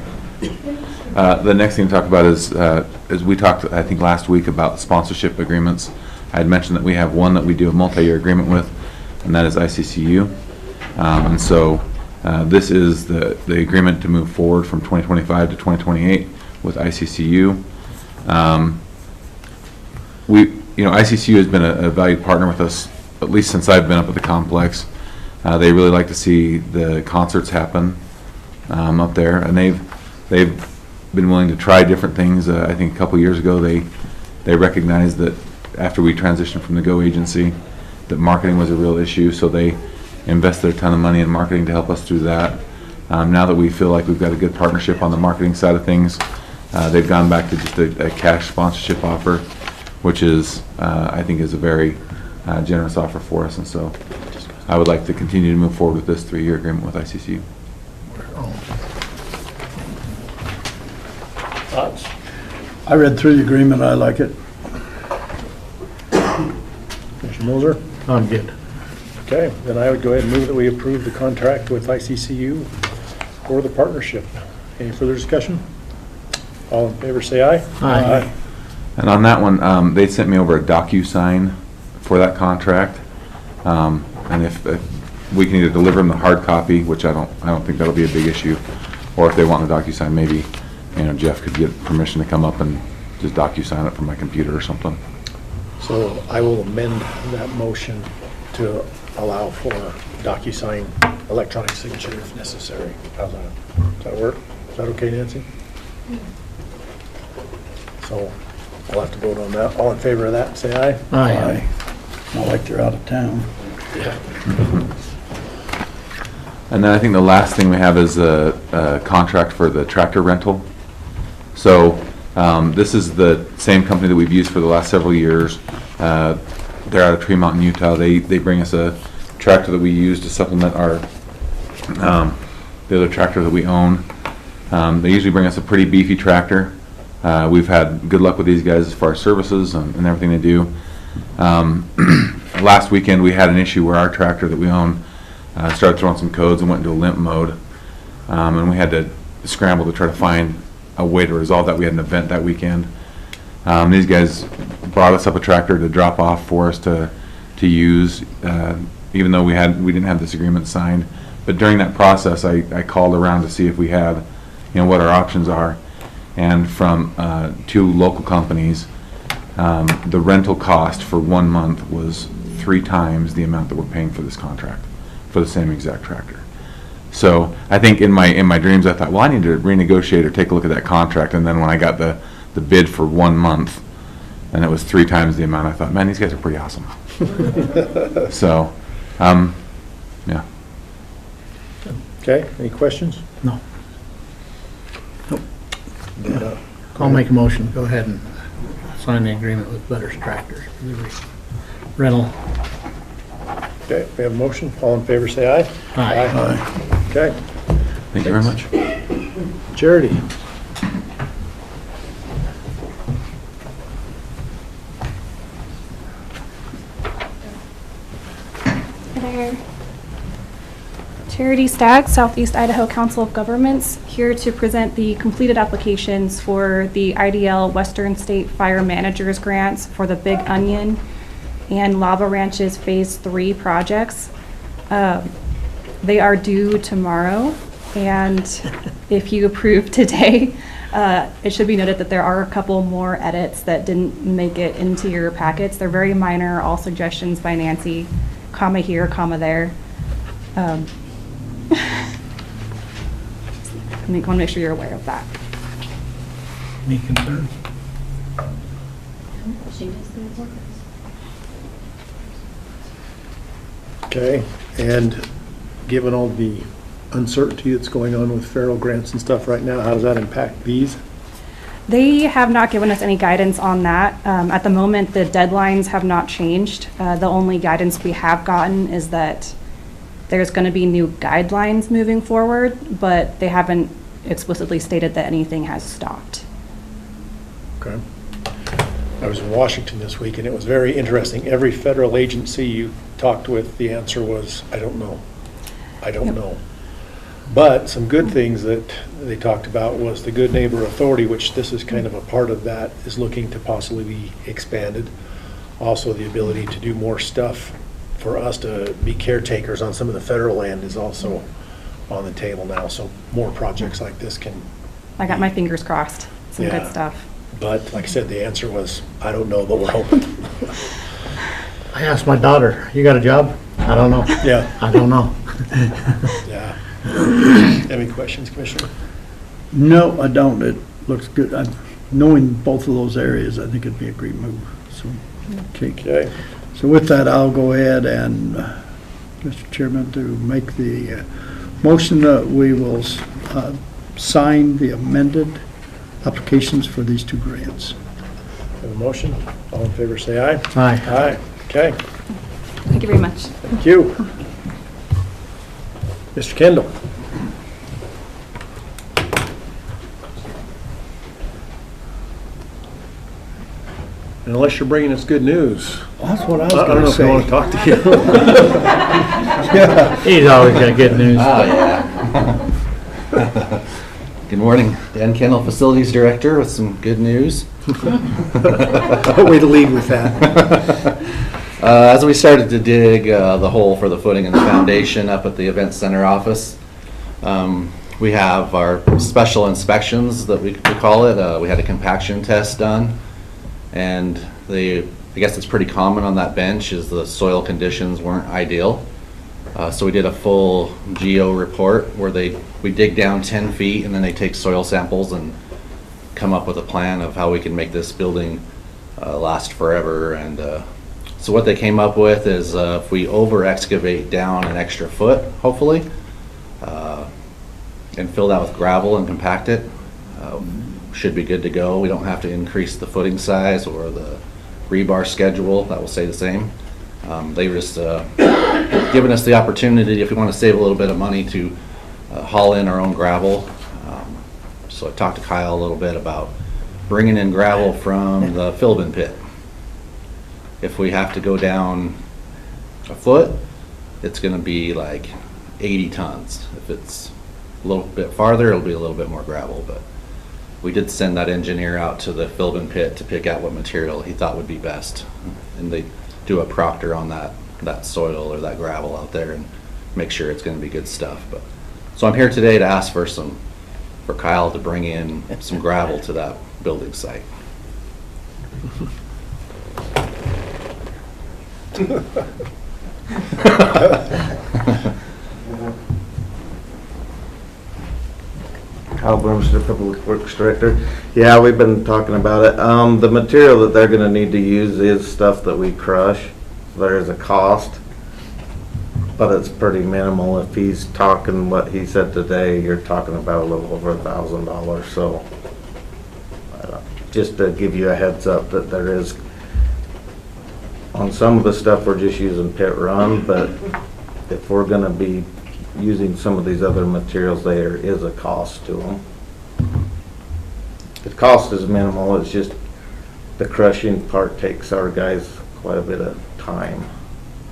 The next thing to talk about is we talked, I think, last week about sponsorship agreements. I had mentioned that we have one that we do a multi-year agreement with, and that is ICCU. And so this is the agreement to move forward from 2025 to 2028 with ICCU. ICCU has been a valued partner with us, at least since I've been up at the complex. They really like to see the concerts happen up there, and they've been willing to try different things. I think a couple years ago they recognized that after we transitioned from the Go agency, that marketing was a real issue, so they invested a ton of money in marketing to help us through that. Now that we feel like we've got a good partnership on the marketing side of things, they've gone back to just a cash sponsorship offer, which is, I think, is a very generous offer for us, and so I would like to continue to move forward with this 3-year agreement with ICCU. Thoughts? I read through the agreement, I like it. Commissioner Moser? I'm good. Okay, then I would go ahead and move that we approve the contract with ICCU for the partnership. Any further discussion? All in favor, say aye. Aye. And on that one, they sent me over a DocuSign for that contract. And if we can either deliver them the hard copy, which I don't think that'll be a big issue, or if they want the DocuSign, maybe, Jeff could get permission to come up and just DocuSign it from my computer or something. So I will amend that motion to allow for DocuSign electronic signature if necessary. How's that? Does that work? Is that okay, Nancy? So I'll have to vote on that. All in favor of that, say aye. Aye. Not like they're out of town. And then I think the last thing we have is a contract for the tractor rental. So this is the same company that we've used for the last several years. They're out of Tremont in Utah. They bring us a tractor that we use to supplement our the other tractor that we own. They usually bring us a pretty beefy tractor. We've had good luck with these guys as far as services and everything they do. Last weekend we had an issue where our tractor that we own started throwing some codes and went into a limp mode, and we had to scramble to try to find a way to resolve that. We had an event that weekend. These guys brought us up a tractor to drop off for us to use, even though we didn't have this agreement signed. But during that process, I called around to see if we had, what our options are, and from 2 local companies, the rental cost for 1 month was 3 times the amount that we're paying for this contract for the same exact tractor. So I think in my dreams I thought, well, I need to renegotiate or take a look at that contract. And then when I got the bid for 1 month, and it was 3 times the amount, I thought, man, these guys are pretty awesome. So, yeah. Okay, any questions? No. Then, I'll make a motion. Go ahead and sign the agreement with Butters Tractors. Rental. Okay, we have a motion. All in favor, say aye. Aye. Okay, Thank you very much. Charity. There. Charity Stagg, Southeast Idaho Council of Governments, here to present the completed applications for the IDL Western State Fire Managers Grants for the Big Onion and Lava Ranches Phase 3 projects. They are due tomorrow, and if you approve today, it should be noted that there are a couple more edits that didn't make it into your packets. They're very minor, all suggestions by Nancy, comma here, comma there. I want to make sure you're aware of that. Any concerns? Okay, and given all the uncertainty that's going on with federal grants and stuff right now, how does that impact these? They have not given us any guidance on that. At the moment, the deadlines have not changed. The only guidance we have gotten is that there's going to be new guidelines moving forward, but they haven't explicitly stated that anything has stopped. Okay. I was in Washington this week, and it was very interesting. Every federal agency you talked with, the answer was, I don't know. I don't Yep. know. But some good things that they talked about was the Good Neighbor Authority, which this is kind of a part of that, is looking to possibly be expanded. Also, the ability to do more stuff for us to be caretakers on some of the federal land is also on the table now. So more projects like this can. I got my fingers crossed. Some Yeah. good stuff. But like I said, the answer was, I don't know, but we're hoping. I asked my daughter, you got a job? I don't know. Yeah, I don't know. yeah. Any questions, Commissioner? No, I don't. It looks good. Knowing both of those areas, I think it'd be a great move. So, okay. Okay. So with that, I'll go ahead and, Mr. Chairman, to make the motion that we will sign the amended applications for these two grants. Have a motion? All in favor, say aye. Aye. Aye. Okay, Thank you very much. thank you. Mr. Kendall? Unless you're bringing us good news. That's what I was I don't going know to if I want to say. talk to you. Yeah. He's always got good news. Oh, yeah. Good morning, Dan Kendall, Facilities Director, with some good news. Way to lead with that. As we started to dig the hole for the footing and the foundation up at the Event Center office, we have our special inspections that we call it. We had a compaction test done, and I guess it's pretty common on that bench is the soil conditions weren't ideal. So we did a full geo report where we dig down 10 feet and then they take soil samples and come up with a plan of how we can make this building last forever. And so what they came up with is if we over excavate down an extra foot, hopefully, and fill that with gravel and compact it, should be good to go. We don't have to increase the footing size or the rebar schedule. That will stay the same. They were just giving us the opportunity, if we want to save a little bit of money, to haul in our own gravel. So I talked to Kyle a little bit about bringing in gravel from the Philbin pit. If we have to go down a foot, it's going to be like 80 tons. If it's a little bit farther, it'll be a little bit more gravel. But we did send that engineer out to the Philbin pit to pick out what material he thought would be best. And they do a proctor on that soil or that gravel out there and make sure it's going to be good stuff. But so I'm here today to ask for Kyle to bring in some gravel to that building site. Kyle Brumster, Public Works Director. Yeah, we've been talking about it. The material that they're gonna need to use is stuff that we crush. There is a cost, but it's pretty minimal. If he's talking what he said today, you're talking about a little over $1,000, so. Just to give you a heads up that there is, on some of the stuff, we're just using pit run, but if we're gonna be using some of these other materials, there is a cost to them. The cost is minimal, it's just the crushing part takes our guys quite a bit of time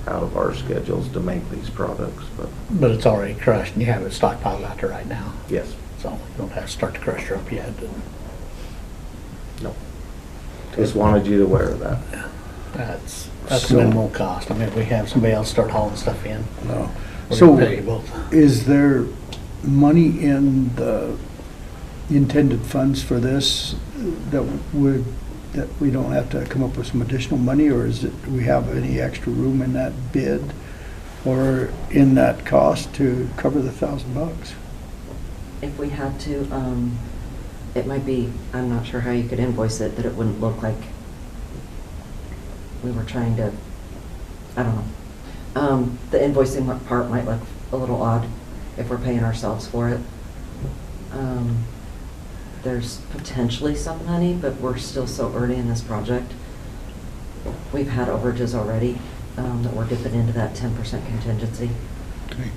out of our schedules to make these products, but But it's already crushed and you have it stockpiled out there right now. yes. So you don't have to start the crusher up yet. No. Just wanted you to aware of that. That's So- minimal cost. I mean, if we have somebody else start hauling stuff in, No. we're So gonna pay you both. is there money in the intended funds for this that we don't have to come up with some additional money, or do we have any extra room in that bid or in that cost to cover the $1,000? If we had to, it might be, I'm not sure how you could invoice it, that it wouldn't look like we were trying to, I don't know. The invoicing part might look a little odd if we're paying ourselves for it. there's potentially some money, but we're still so early in this project. We've had overages already, that we're dipping into that 10% contingency. Okay.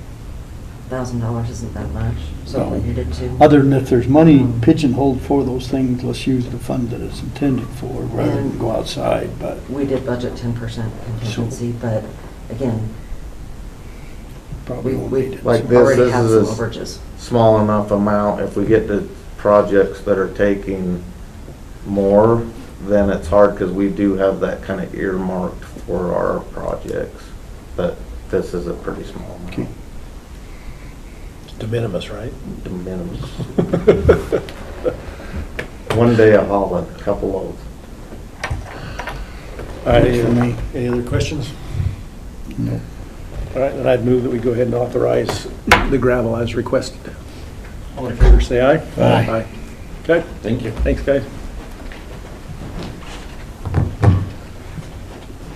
$1,000 isn't that much, so if we needed to. Other than if there's money pigeonholed for those things, let's use the fund that it's intended for rather than go outside, but. We did budget 10% contingency, but again, Probably won't we need it. Like this, already this have is some a overages. small enough amount. If we get to projects that are taking more, then it's hard because we do have that kind of earmarked for our projects. But this is a pretty small amount. Okay. It's de minimis, right? De minimis. One day of hauling, a couple loads. All right, For me. any other questions? No. All right, then I'd move that we go ahead and authorize the gravel as requested. All in favor, say aye. Aye. Okay, Thank you. thanks, guys.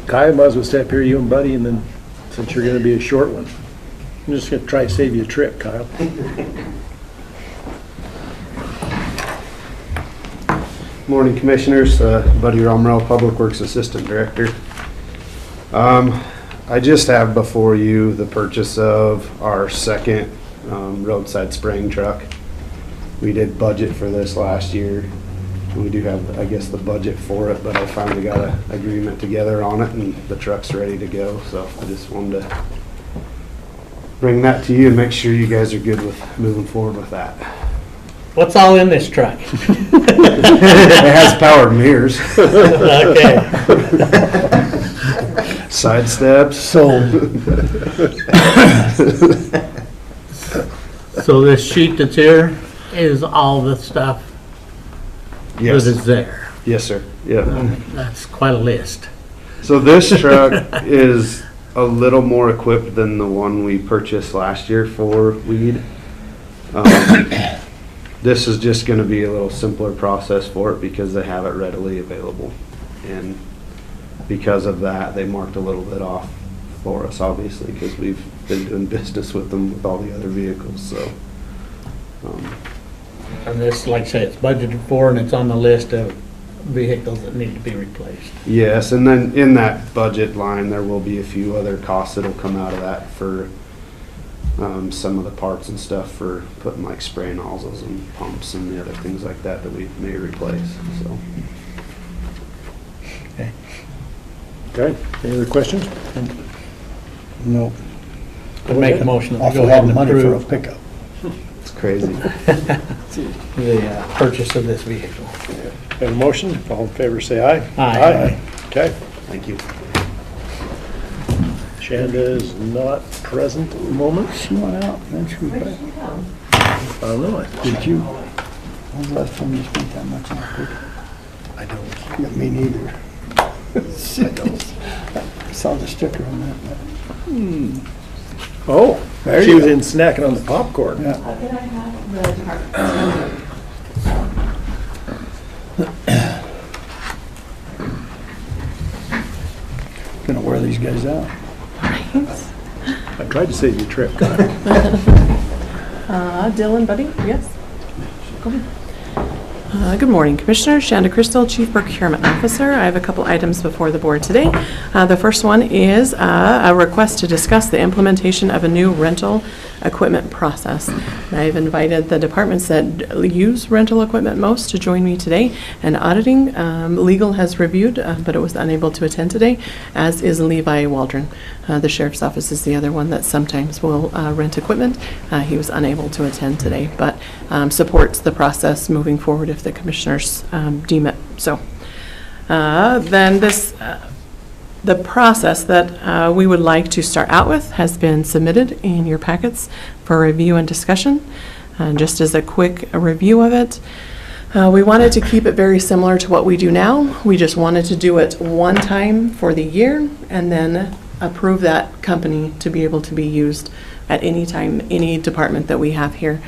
Kyle, might as well stay up here, you and Buddy, and then, since you're gonna be a short one, I'm just gonna try to save you a trip, Kyle. Morning, Commissioners. Buddy Romero, Public Works Assistant Director. I just have before you the purchase of our second roadside spraying truck. We did budget for this last year. We do have, I guess, the budget for it, but I finally got an agreement together on it, and the truck's ready to go. So I just wanted to bring that to you and make sure you guys are good with moving forward with that. What's all in this truck? It has powered mirrors. Okay. Side steps. So, So this sheet that's here is all the stuff that Yes. is there. Yes, sir. Yeah. That's quite a list. So this truck is a little more equipped than the one we purchased last year for weed. This is just gonna be a little simpler process for it because they have it readily available. And because of that, they marked a little bit off for us, obviously, because we've been doing business with them with all the other vehicles, so. And this, like I say, it's budgeted for and it's on the list of vehicles that need to be replaced. Yes, and then in that budget line, there will be a few other costs that'll come out of that for some of the parts and stuff for putting like spray nozzles and pumps and the other things like that that we may replace, so. Okay, any other questions? no. I'd make a motion that we Awful go lot ahead of and money for a approve pickup. It's crazy. the purchase of this vehicle. Have a motion, all in favor, say aye. Aye. Okay, Thank you. Shanda is not present at the moment. She went out, then she was back. I don't know. Did you? When was the last time you spent that much on a pickup? I don't. Yeah, me neither. Saw the sticker on that. Oh, There she you was go. in snacking on the popcorn. Yeah. Gonna wear these guys out. I tried to save you a trip, Kyle. Dylan, Buddy, yes? Go ahead. Good morning, Commissioner. Shanda Crystal, Chief Procurement Officer. I have a couple items before the board today. The first one is a request to discuss the implementation of a new rental equipment process. I've invited the departments that use rental equipment most to join me today. And auditing, legal has reviewed, but it was unable to attend today, as is Levi Waldron. The sheriff's office is the other one that sometimes will rent equipment. He was unable to attend today, but supports the process moving forward if the commissioners deem it so. Then the process that we would like to start out with has been submitted in your packets for review and discussion. Just as a quick review of it, we wanted to keep it very similar to what we do now. We just wanted to do it one time for the year and then approve that company to be able to be used at any time. Any department that we have here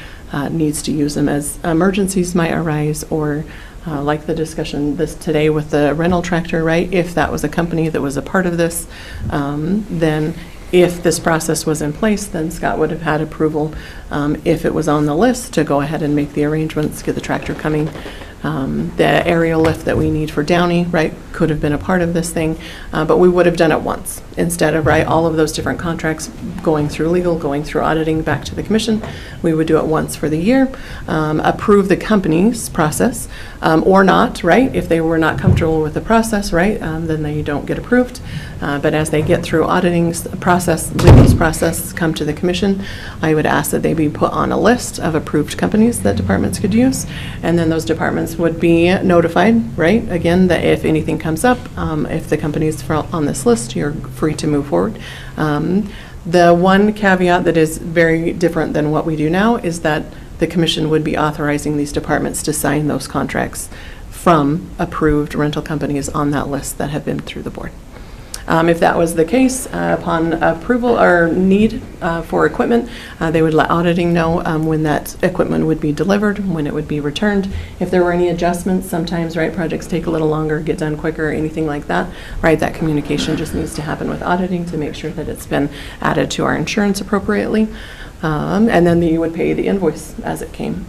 needs to use them as emergencies might arise, or like the discussion today with the rental tractor, right? If that was a company that was a part of this, then if this process was in place, then Scott would have had approval, if it was on the list, to go ahead and make the arrangements, get the tractor coming. The aerial lift that we need for Downey, right, could have been a part of this thing, but we would have done it once instead of, right, all of those different contracts going through legal, going through auditing, back to the commission. We would do it once for the year, approve the company's process, or not, right? If they were not comfortable with the process, right, then they don't get approved. But as they get through auditing process, legal's process, come to the commission, I would ask that they be put on a list of approved companies that departments could use. And then those departments would be notified, right? Again, that if anything comes up, if the company's on this list, you're free to move forward. The one caveat that is very different than what we do now is that the commission would be authorizing these departments to sign those contracts from approved rental companies on that list that have been through the board. If that was the case, upon approval or need for equipment, they would let auditing know when that equipment would be delivered, when it would be returned. If there were any adjustments, sometimes, right, projects take a little longer, get done quicker, anything like that, right, that communication just needs to happen with auditing to make sure that it's been added to our insurance appropriately. And then you would pay the invoice as it came.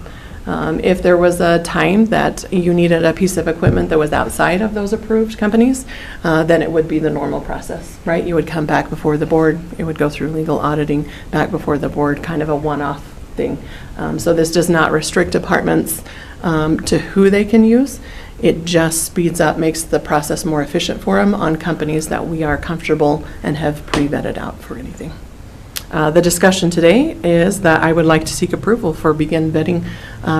If there was a time that you needed a piece of equipment that was outside of those approved companies, then it would be the normal process, right? You would come back before the board, it would go through legal auditing, back before the board, kind of a one-off thing. So this does not restrict departments to who they can use. It just speeds up, makes the process more efficient for them on companies that we are comfortable and have pre-vetted out for anything. The discussion today is that I would like to seek approval for begin vetting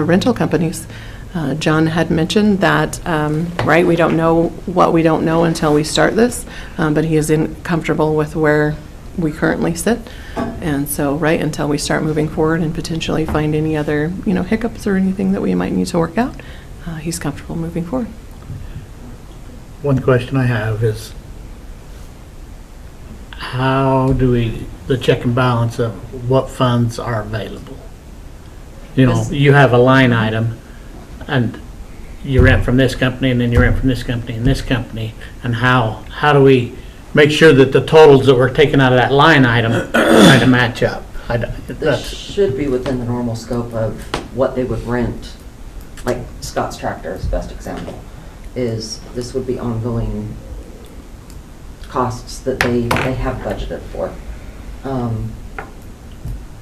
rental companies. John had mentioned that, right, we don't know what we don't know until we start this, but he is comfortable with where we currently sit. And so, right, until we start moving forward and potentially find any other, hiccups or anything that we might need to work out, he's comfortable moving forward. One question I have is, how do the check and balance of what funds are available? You have a line item, and you rent from this company, and then you rent from this company and this company, and how do we make sure that the totals that we're taking out of that line item kind of match up? This should be within the normal scope of what they would rent. Like Scott's tractor is the best example. This would be ongoing costs that they have budgeted for.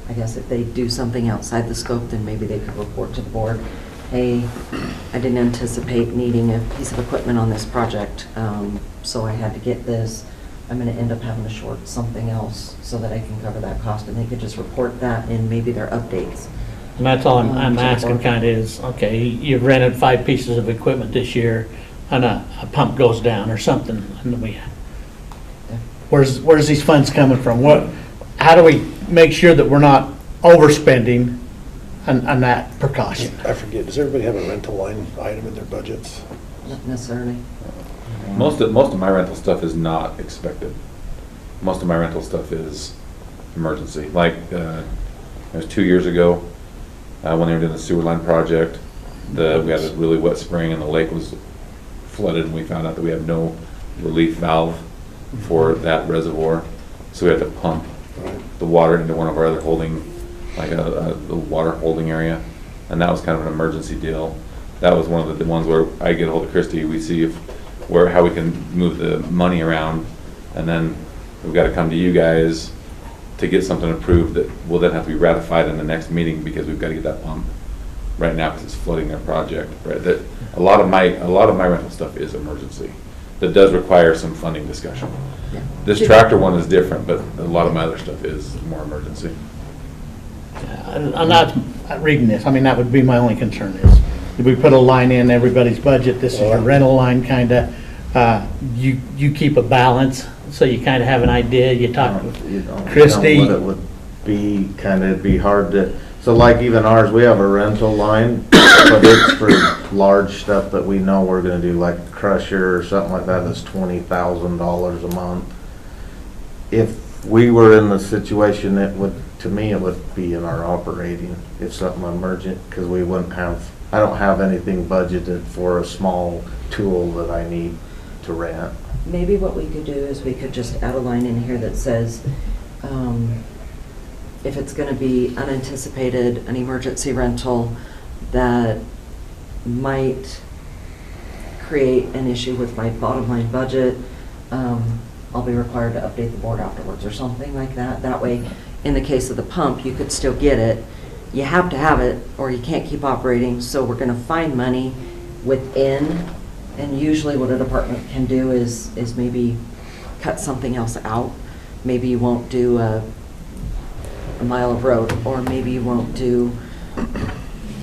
I guess if they do something outside the scope, then maybe they could report to the board, hey, I didn't anticipate needing a piece of equipment on this project, so I had to get this. I'm going to end up having to short something else so that I can cover that cost, and they could just report that in maybe their updates. And that's all I'm asking kind of is, okay, you've rented 5 pieces of equipment this year, and a pump goes down or something, and where's these funds coming from? How do we make sure that we're not overspending on that precaution? I forget, does everybody have a rental line item in their budgets? Not necessarily. Most of my rental stuff is not expected. Most of my rental stuff is emergency. Like, it was 2 years ago, when they were doing the sewer line project, we had a really wet spring and the lake was flooded, and we found out that we have no relief valve for that reservoir. So we had to pump the water into one of our other holding, like the water holding area. And that was kind of an emergency deal. That was one of the ones where I get a hold of Christy, we see how we can move the money around, and then we've got to come to you guys to get something approved that will then have to be ratified in the next meeting, because we've got to get that pump right now because it's flooding their project. Right? That a lot of my rental stuff is emergency. That does require some funding discussion. Yeah. This tractor one is different, but a lot of my other stuff is more emergency. I'm not reading this. I mean, that would be my only concern is, if we put a line in everybody's budget, this is your rental line, kind of, you keep a balance, so you kind of have an idea. You talk with Christy. What it would be, it'd be hard to, so like even ours, we have a rental line, but it's for large stuff that we know we're gonna do, like crusher or something like that, that's $20,000 a month. If we were in the situation, to me, it would be in our operating, if something emergent, because we wouldn't have, I don't have anything budgeted for a small tool that I need to rent. Maybe what we could do is we could just add a line in here that says, if it's gonna be unanticipated, an emergency rental that might create an issue with my bottom line budget, I'll be required to update the board afterwards or something like that. That way, in the case of the pump, you could still get it. You have to have it or you can't keep operating, so we're gonna find money within, and usually what a department can do is maybe cut something else out. Maybe you won't do a mile of road, or maybe you won't do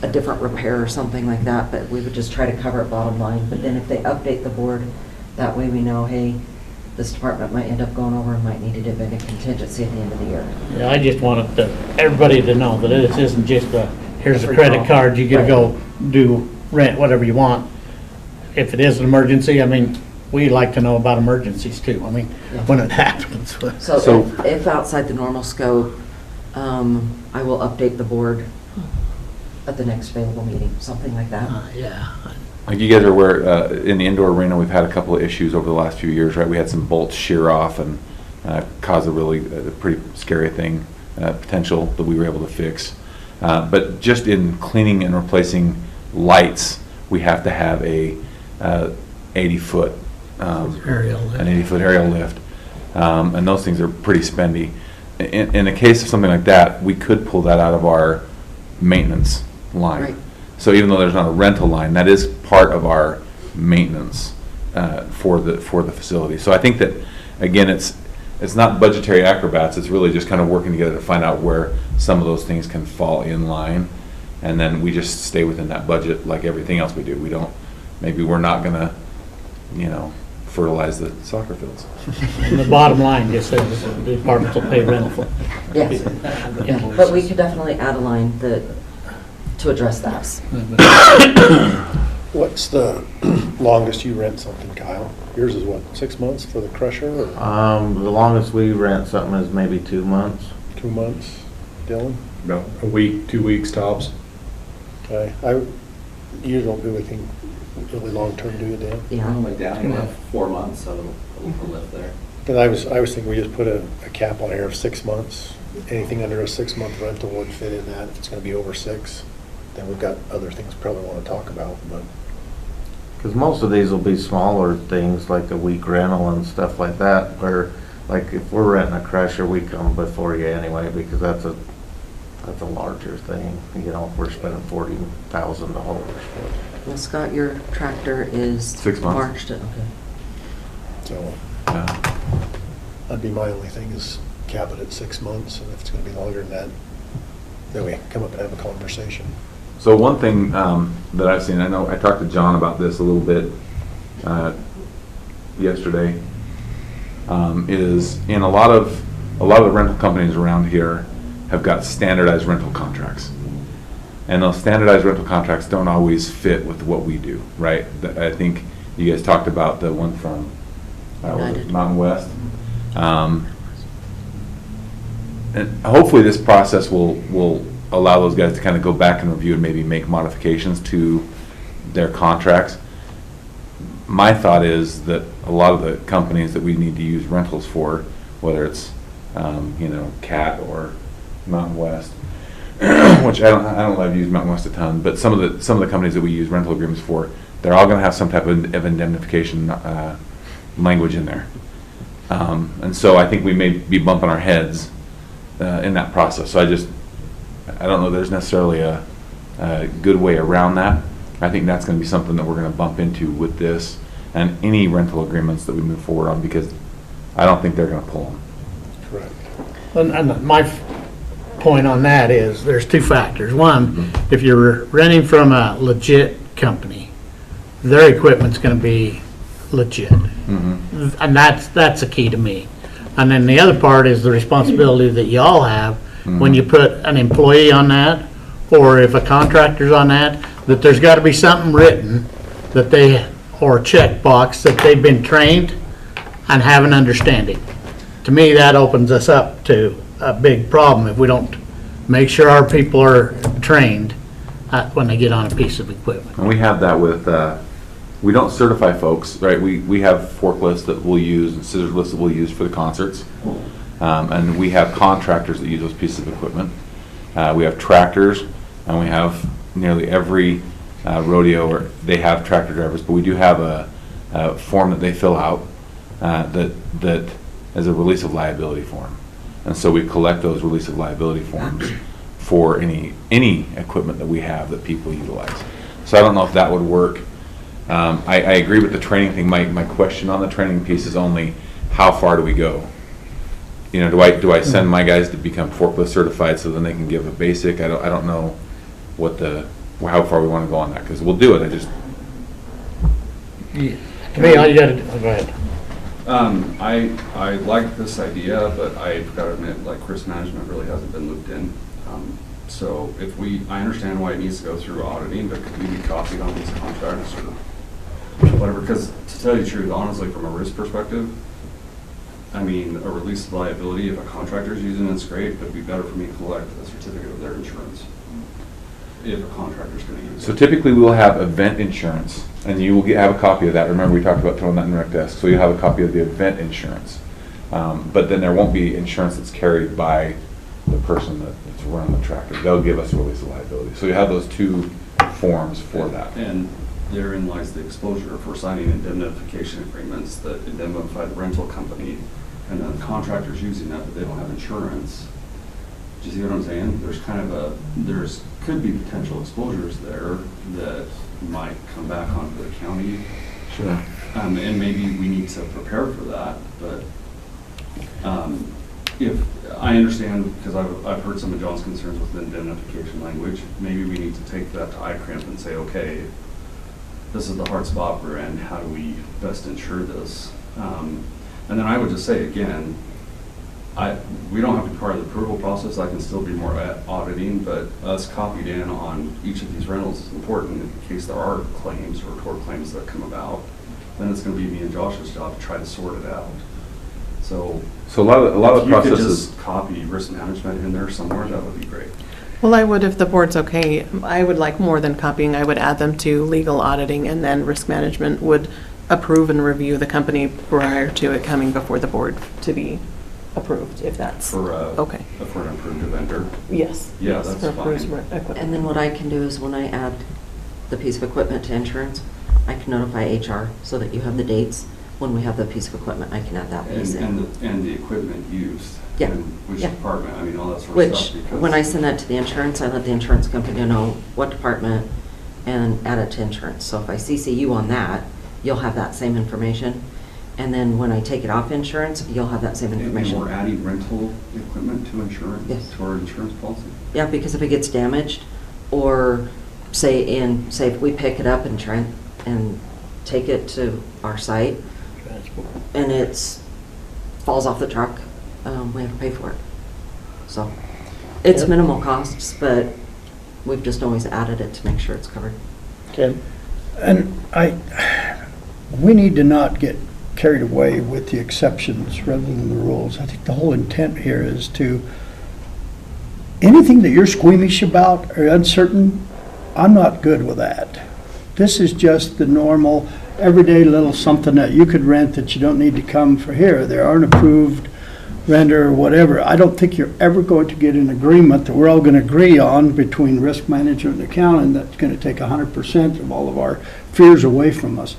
a different repair or something like that, but we would just try to cover it bottom line. But then if they update the board, that way we know, hey, this department might end up going over and might need to dip into contingency at the end of the year. Yeah, I just wanted everybody to know that this isn't just here's a credit card, you gotta go do rent, whatever you want. If it is an emergency, I mean, we like to know about emergencies too, I mean, when it happens. So if outside the normal scope, I will update the board at the next available meeting, something like that. Yeah. Like you guys are aware, in the indoor arena, we've had a couple of issues over the last few years, right? We had some bolts shear off and caused a pretty scary thing, potential that we were able to fix. But just in cleaning and replacing lights, we have to have a 80-foot Aerial lift. an 80-foot aerial lift, and those things are pretty spendy. In the case of something like that, we could pull that out of our maintenance line. Right. So even though there's not a rental line, that is part of our maintenance for the facility. So I think that, again, it's not budgetary acrobats, it's really just kind of working together to find out where some of those things can fall in line, and then we just stay within that budget like everything else we do. We don't, maybe we're not gonna, fertilize the soccer fields. And the bottom line just says the departments will pay rental. Yes, yeah, but we could definitely add a line to address that. What's the longest you rent something, Kyle? Yours is what, 6 months for the crusher, or The longest we rent something is maybe 2 months. 2 months? Dylan? About a week, 2 weeks tops. Okay, you don't do anything really long-term, do you, Dan? Yeah. Went down to 4 months of a lift there. But I was thinking we just put a cap on here of 6 months. Anything under a 6-month rental would fit in that. If it's gonna be over 6, then we've got other things we probably wanna talk about, but. Because most of these will be smaller things, like a week rental and stuff like that, where, like, if we're renting a crusher, we come before you anyway, because that's a larger thing, if we're spending $40,000. Well, Scott, your tractor is 6 months. March to, okay. So, that'd be my only thing, is cap it at 6 months, and if it's gonna be longer than that, then we can come up and have a conversation. So one thing that I've seen, I know I talked to John about this a little bit yesterday, is in a lot of the rental companies around here have got standardized rental contracts. And those standardized rental contracts don't always fit with what we do, right? I think you guys talked about the one from was it Mountain West. And hopefully this process will allow those guys to kind of go back and review and maybe make modifications to their contracts. My thought is that a lot of the companies that we need to use rentals for, whether it's CAT or Mountain West, which I don't love to use Mountain West a ton, but some of the companies that we use rental agreements for, they're all going to have some type of indemnification language in there, and so I think we may be bumping our heads in that process. So I don't know there's necessarily a good way around that. I think that's going to be something that we're going to bump into with this and any rental agreements that we move forward on, because I don't think they're going to pull them. Correct. And my point on that is there's two factors. One, if you're renting from a legit company, their equipment's going to be legit. Mm-hmm. And that's a key to me. And then the other part is the responsibility that you all have when you put an employee on that, or if a contractor's on that there's got to be something written that or a checkbox that they've been trained and have an understanding. To me, that opens us up to a big problem if we don't make sure our people are trained when they get on a piece of equipment. And we have that with, we don't certify folks, right? We have forklifts that we'll use and scissor lifts that we'll use for the concerts. And we have contractors that use those pieces of equipment. We have tractors, and we have nearly every rodeo, or they have tractor drivers, but we do have a form that they fill out that is a release of liability form. And so we collect those release of liability forms for any equipment that we have that people utilize. So I don't know if that would work. I agree with the training thing. My question on the training piece is only, how far do we go? You know, do I send my guys to become forklift certified so then they can give a basic? I don't know how far we want to go on that, because we'll do it. To me, all you gotta do, go ahead. I like this idea, but I've got to admit, like, risk management really hasn't been looped in. So I understand why it needs to go through auditing, but could we be copied on these contracts or whatever? Because to tell you the truth, honestly, from a risk perspective, I mean, a release of liability, if a contractor's using it's great, but it'd be better for me to collect a certificate of their insurance if a contractor's going to use it. So typically we will have event insurance, and you will have a copy of that. Remember, we talked about throwing that in the rec desk, so you have a copy of the event insurance. But then there won't be insurance that's carried by the person that's running the tractor. They'll give us a release of liability. So you have those two forms for that. And therein lies the exposure for signing indemnification agreements that indemnify the rental company, and then the contractor's using that, but they don't have insurance. Do you see what I'm saying? There's kind of could be potential exposures there that might come back onto the county. Sure. And maybe we need to prepare for that, but if I understand, because I've heard some of John's concerns with the indemnification language, maybe we need to take that to ICRIMP and say, okay, this is the hard spot we're in, how do we best ensure this? And then I would just say again, we don't have to be part of the approval process. I can still be more auditing, but us copied in on each of these rentals is important in case there are claims or tort claims that come about. Then it's going to be me and Josh's job to try to sort it out. So a lot of if you could processes. just copy risk management in there somewhere, that would be great. Well, I would, if the board's okay, I would like more than copying. I would add them to legal auditing, and then risk management would approve and review the company prior to it coming before the board to be approved, if that's okay. For an approved vendor. Yes. Yeah, yes, that's for fine. approved equipment. And then what I can do is when I add the piece of equipment to insurance, I can notify HR so that you have the dates. When we have the piece of equipment, I can add that piece in. And the equipment used. Yeah. And which Yeah. department, I mean, all that sort of Which, stuff. Because when I send that to the insurance, I let the insurance company know what department and add it to insurance. So if I CC you on that, you'll have that same information. And then when I take it off insurance, you'll have that same information. And we're adding rental equipment to insurance, Yes. to our insurance policy? Yeah, because if it gets damaged, or say if we pick it up and try and take it to our site, and falls off the truck, we have to pay for it. So, it's minimal costs, but we've just always added it to make sure it's covered. Okay. And we need to not get carried away with the exceptions rather than the rules. I think the whole intent here is anything that you're squeamish about or uncertain, I'm not good with that. This is just the normal, everyday little something that you could rent that you don't need to come for here. There aren't approved renter or whatever. I don't think you're ever going to get an agreement that we're all going to agree on between risk manager and accountant that's going to take 100% of all of our fears away from us.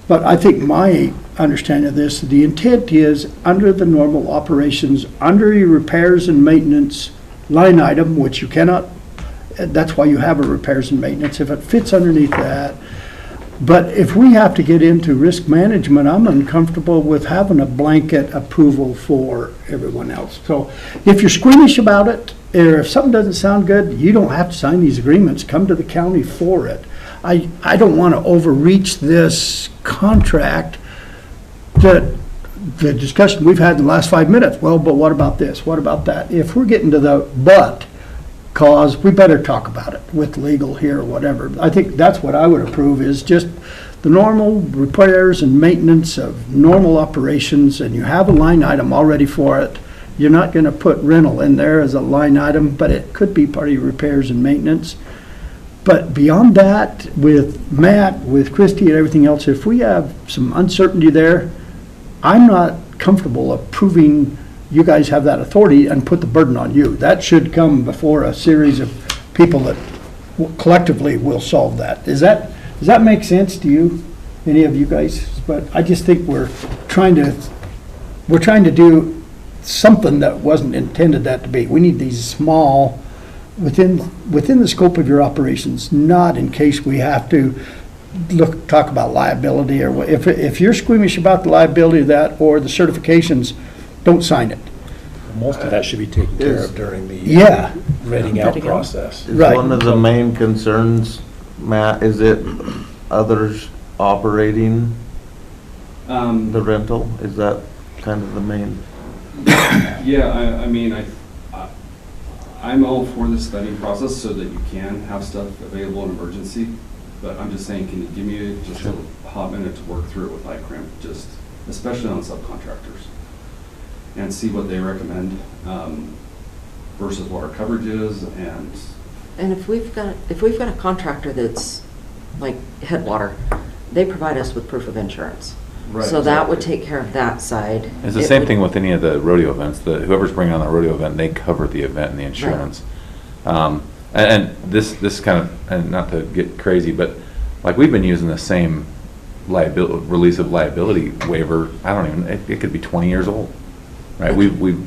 But I think my understanding of this, the intent is under the normal operations, under your repairs and maintenance line item, which you cannot, that's why you have a repairs and maintenance, if it fits underneath that. But if we have to get into risk management, I'm uncomfortable with having a blanket approval for everyone else. So if you're squeamish about it, or if something doesn't sound good, you don't have to sign these agreements. Come to the county for it. I don't want to overreach this contract that the discussion we've had in the last 5 minutes. Well, but what about this? What about that? If we're getting to the but cause, we better talk about it with legal here or whatever. I think that's what I would approve, is just the normal repairs and maintenance of normal operations, and you have a line item already for it. You're not going to put rental in there as a line item, but it could be part of your repairs and maintenance. But beyond that, with Matt, with Christie and everything else, if we have some uncertainty there, I'm not comfortable approving you guys have that authority and put the burden on you. That should come before a series of people that collectively will solve that. Does that make sense to you, any of you guys? But I just think we're trying to do something that wasn't intended that to be. We need these small, within the scope of your operations, not in case we have to talk about liability or what. If you're squeamish about the liability of that or the certifications, don't sign it. Most of that should be taken care of during the Yeah. renting out process. Is Right. one of the main concerns, Matt, is it others operating the rental? Is that kind of the main? Yeah, I mean, I'm all for the study process so that you can have stuff available in emergency, but I'm just saying, can you give me just a hot minute to work through it with ICRIM, just especially on subcontractors, and see what they recommend versus what our coverage is, And if we've got a contractor that's like Headwater, they provide us with proof of insurance. Right, So that would exactly. take care of that side. It's the It same would- thing with any of the rodeo events. Whoever's bringing on the rodeo event, they cover the event and the insurance. And this kind of, and not to get crazy, but like we've been using the same release of liability waiver. I don't even, it could be 20 years old, right? We've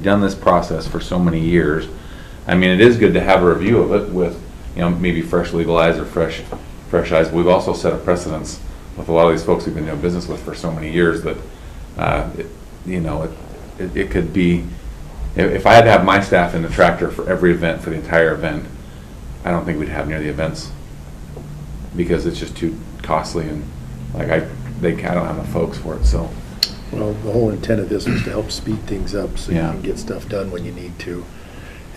done this process for so many years. I mean, it is good to have a review of it with, maybe fresh legal eyes or fresh eyes. We've also set a precedence with a lot of these folks we've been doing business with for so many years that, it could be, if I had to have my staff in the tractor for every event, for the entire event, I don't think we'd have near the events because it's just too costly and I don't have enough folks for it, so. Well, the whole intent of this was to help speed things up so you Yeah. can get stuff done when you need to.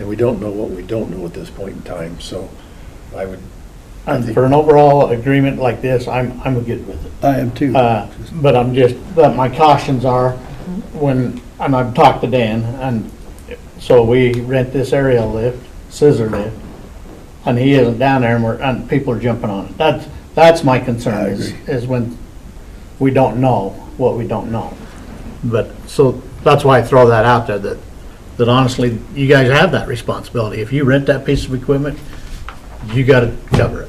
And we don't know what we don't know at this point in time, so I And for an overall agreement like this, I'm good with it. I am too. But but my cautions are and I've talked to Dan, and so we rent this aerial lift, scissor lift, and he isn't down there and people are jumping on it. That's my concern is when we don't know what we don't know. But, so that's why I throw that out there, that honestly, you guys have that responsibility. If you rent that piece of equipment, you gotta cover it.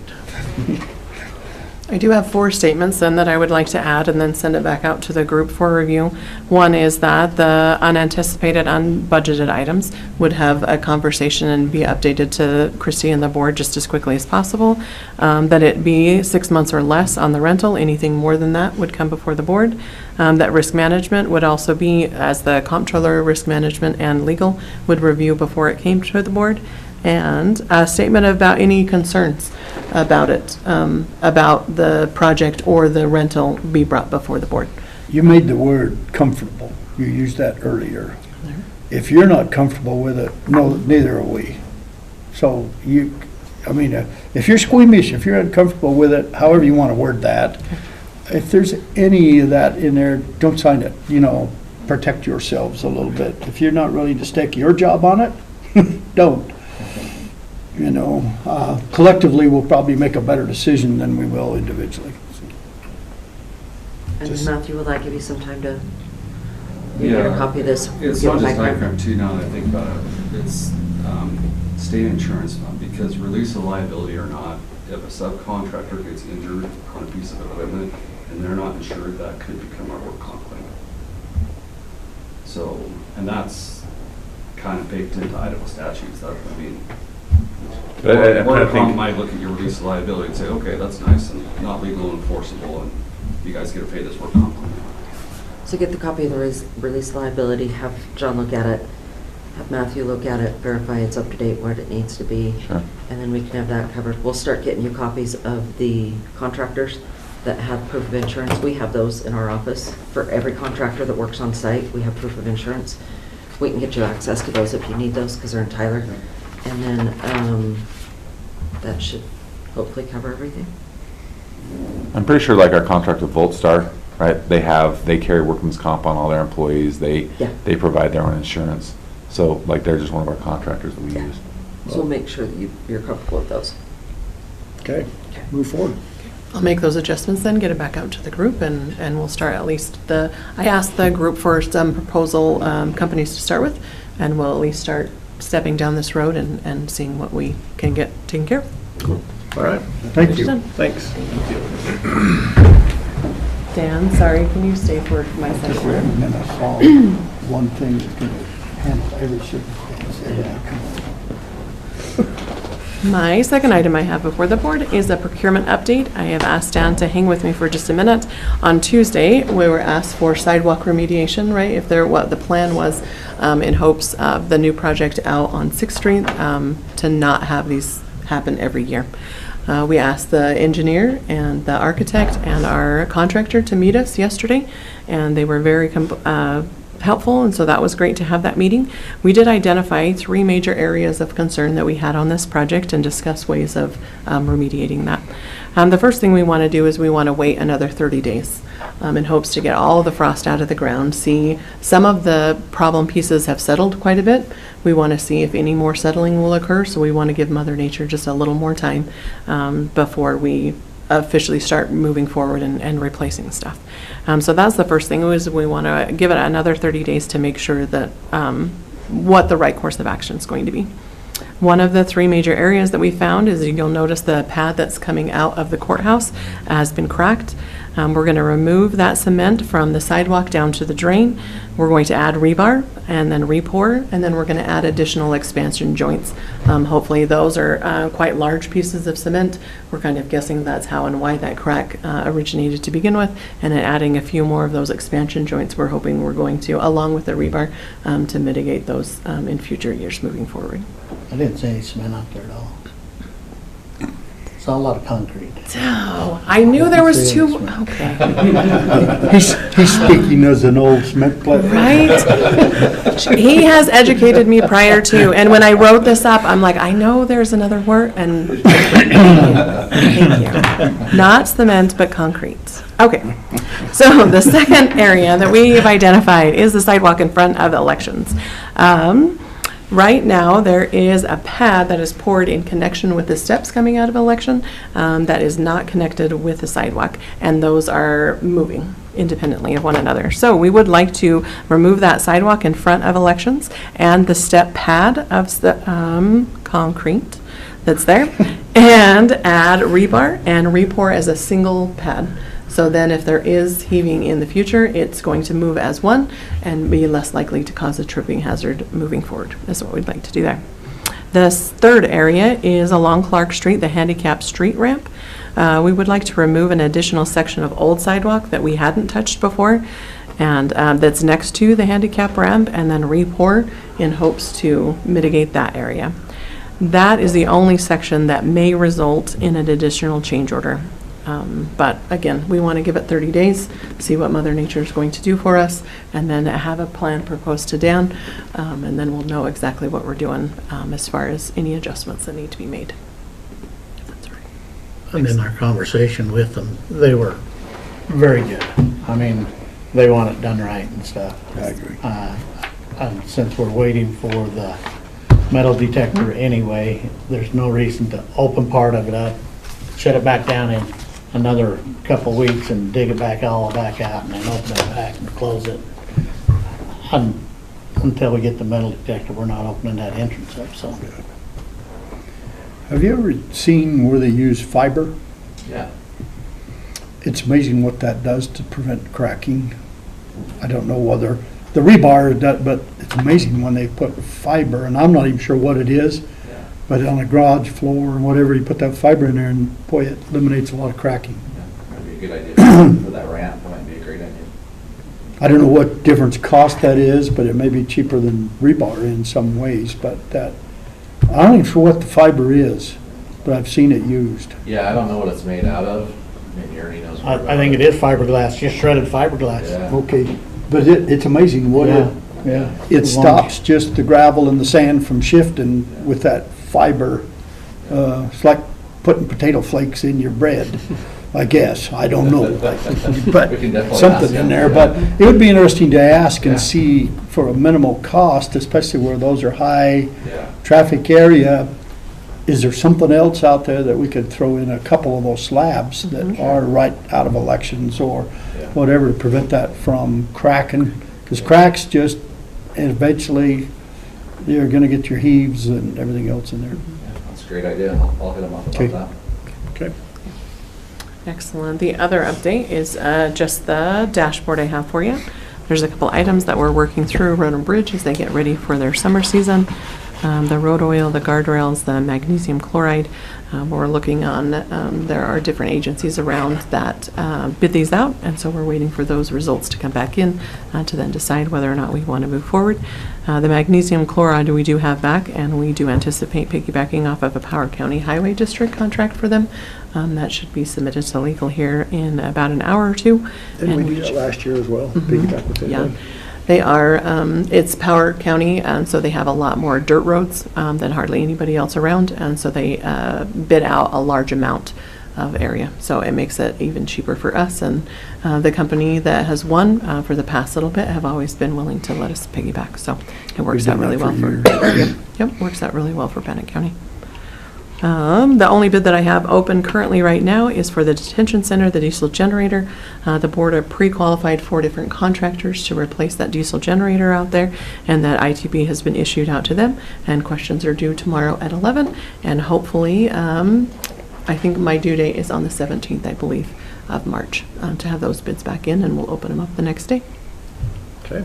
I do have 4 statements then that I would like to add and then send it back out to the group for review. One is that the unanticipated, unbudgeted items would have a conversation and be updated to Christie and the board just as quickly as possible. That it be 6 months or less on the rental. Anything more than that would come before the board. That risk management would also be, as the comptroller, risk management and legal would review before it came to the board. And a statement about any concerns about it, about the project or the rental be brought before the board. You made the word comfortable. You used that earlier. If you're not comfortable with it, no, neither are we. So if you're squeamish, if you're uncomfortable with it, however you want to word that, if there's any of that in there, don't sign it. Protect yourselves a little bit. If you're not ready to stake your job on it, don't. Collectively, we'll probably make a better decision than we will individually. And Just- Matthew, will that give you some time to get a copy of this? It's Give not it just back. ICRIM too, now that I think about it, it's state insurance fund, because release of liability or not, if a subcontractor gets injured on a piece of equipment and they're not insured, that could become our work comp claim. So, and that's kind of baked into Idaho statutes, But I work think- comp might look at your release of liability and say, okay, that's nice and not legal and enforceable, and you guys get to pay this work comp claim. So get the copy of the release liability, have John look at it, have Matthew look at it, verify it's up to date, what it needs to be. Sure. And then we can have that covered. We'll start getting you copies of the contractors that have proof of insurance. We have those in our office. For every contractor that works on site, we have proof of insurance. We can get you access to those if you need those, because they're in Tyler. And then that should hopefully cover everything. I'm pretty sure like our contract with Voltstar, right? They carry workman's comp on all their employees. They provide their own insurance. So like they're just one of our contractors that we use. So we'll make sure that you're comfortable with those. Okay, move forward. I'll make those adjustments then, get it back out to the group, and we'll start at least I asked the group for some proposal companies to start with, and we'll at least start stepping down this road and seeing what we can get taken care of. Cool. All right. Thank you. Done. Thanks. Dan, sorry, can you stay for my Just second wait a one? minute, I saw one thing that's going to handle every circumstance. My second item I have before the board is a procurement update. I have asked Dan to hang with me for just a minute. On Tuesday, we were asked for sidewalk remediation, right? If there, what the plan was, in hopes of the new project out on 6th Street, to not have these happen every year. We asked the engineer and the architect and our contractor to meet us yesterday, and they were very helpful, and so that was great to have that meeting. We did identify 3 major areas of concern that we had on this project and discuss ways of remediating that. The first thing we want to do is we want to wait another 30 days in hopes to get all the frost out of the ground. See, some of the problem pieces have settled quite a bit. We want to see if any more settling will occur, so we want to give Mother Nature just a little more time before we officially start moving forward and replacing stuff. So that's the first thing, is we want to give it another 30 days to make sure that what the right course of action is going to be. One of the 3 major areas that we found is, you'll notice the pad that's coming out of the courthouse has been cracked. We're going to remove that cement from the sidewalk down to the drain. We're going to add rebar and then re-pour, and then we're going to add additional expansion joints. Hopefully those are quite large pieces of cement. We're kind of guessing that's how and why that crack originated to begin with, and then adding a few more of those expansion joints we're hoping we're going to, along with the rebar, to mitigate those in future years moving forward. I didn't see any cement out there at all. Saw a lot of concrete. Oh, I knew there was 2, okay. He's speaking as an old cement player. Right? He has educated me prior to, and when I wrote this up, I'm like, I know there's another word, and thank you. Not cement, but concrete. Okay, so the second area that we've identified is the sidewalk in front of elections. Right now, there is a pad that is poured in connection with the steps coming out of election that is not connected with the sidewalk, and those are moving independently of one another. So we would like to remove that sidewalk in front of elections and the step pad of the concrete that's there, and add rebar and re-pour as a single pad. So then if there is heaving in the future, it's going to move as one and be less likely to cause a tripping hazard moving forward. That's what we'd like to do there. This third area is along Clark Street, the handicap street ramp. We would like to remove an additional section of old sidewalk that we hadn't touched before, and that's next to the handicap ramp, and then re-pour in hopes to mitigate that area. That is the only section that may result in an additional change order. But again, we want to give it 30 days, see what Mother Nature is going to do for us, and then have a plan proposed to Dan, and then we'll know exactly what we're doing as far as any adjustments that need to be made. That's all right. And in our conversation with them, they were very good. I mean, they want it done right and stuff. I agree. And since we're waiting for the metal detector anyway, there's no reason to open part of it up, shut it back down in another couple weeks and dig it back all back out and then open it back and close it. Until we get the metal detector, we're not opening that entrance up, so. Have you ever seen where they use fiber? Yeah. It's amazing what that does to prevent cracking. I don't know whether the rebar does, but it's amazing when they put fiber, and I'm not even sure what it is. But on a garage floor or whatever, you put that fiber in there and boy, it eliminates a lot of cracking. That'd be a good idea for that ramp. That might be a great idea. I don't know what difference cost that is, but it may be cheaper than rebar in some ways, but that, I don't even sure what the fiber is, but I've seen it used. Yeah, I don't know what it's made out of. Maybe Ernie knows more about I think it is fiberglass, just shredded fiberglass. Yeah. Okay, but it's amazing what Yeah. it stops just the gravel and the sand from shifting with that fiber. It's like putting potato flakes in your bread, I guess. I don't know. But We can definitely something ask in him. there. But it would be interesting to ask and Yeah. see for a minimal cost, especially where those are high Yeah. traffic area, is there something else out there that we could throw in a couple of those slabs that are right out of elections or whatever to prevent that from cracking? Because cracks just, eventually, you're gonna get your heaves and everything else in there. That's a great idea. I'll hit them up Okay. about that. Okay. Excellent. The other update is just the dashboard I have for you. There's a couple items that we're working through Road and Bridge as they get ready for their summer season. The road oil, the guardrails, the magnesium chloride. We're looking on, there are different agencies around that bid these out, and so we're waiting for those results to come back in to then decide whether or not we want to move forward. The magnesium chloride we do have back, and we do anticipate piggybacking off of a Power County Highway District contract for them. That should be submitted to legal here in about an hour or two. Didn't and we do that last year as well? Mhm. Piggyback with it? Yeah. They are, it's Power County, and so they have a lot more dirt roads than hardly anybody else around, and so they bid out a large amount of area. So it makes it even cheaper for us, and the company that has won for the past little bit have always been willing to let us piggyback, so it works We've out done really that well for years. Yep, works out really well for Bannock County. The only bid that I have open currently right now is for the detention center, the diesel generator. The board are pre-qualified 4 different contractors to replace that diesel generator out there, and that ITB has been issued out to them, and questions are due tomorrow at 11, and hopefully, I think my due date is on the 17th, I believe, of March, to have those bids back in, and we'll open them up the next day. Okay.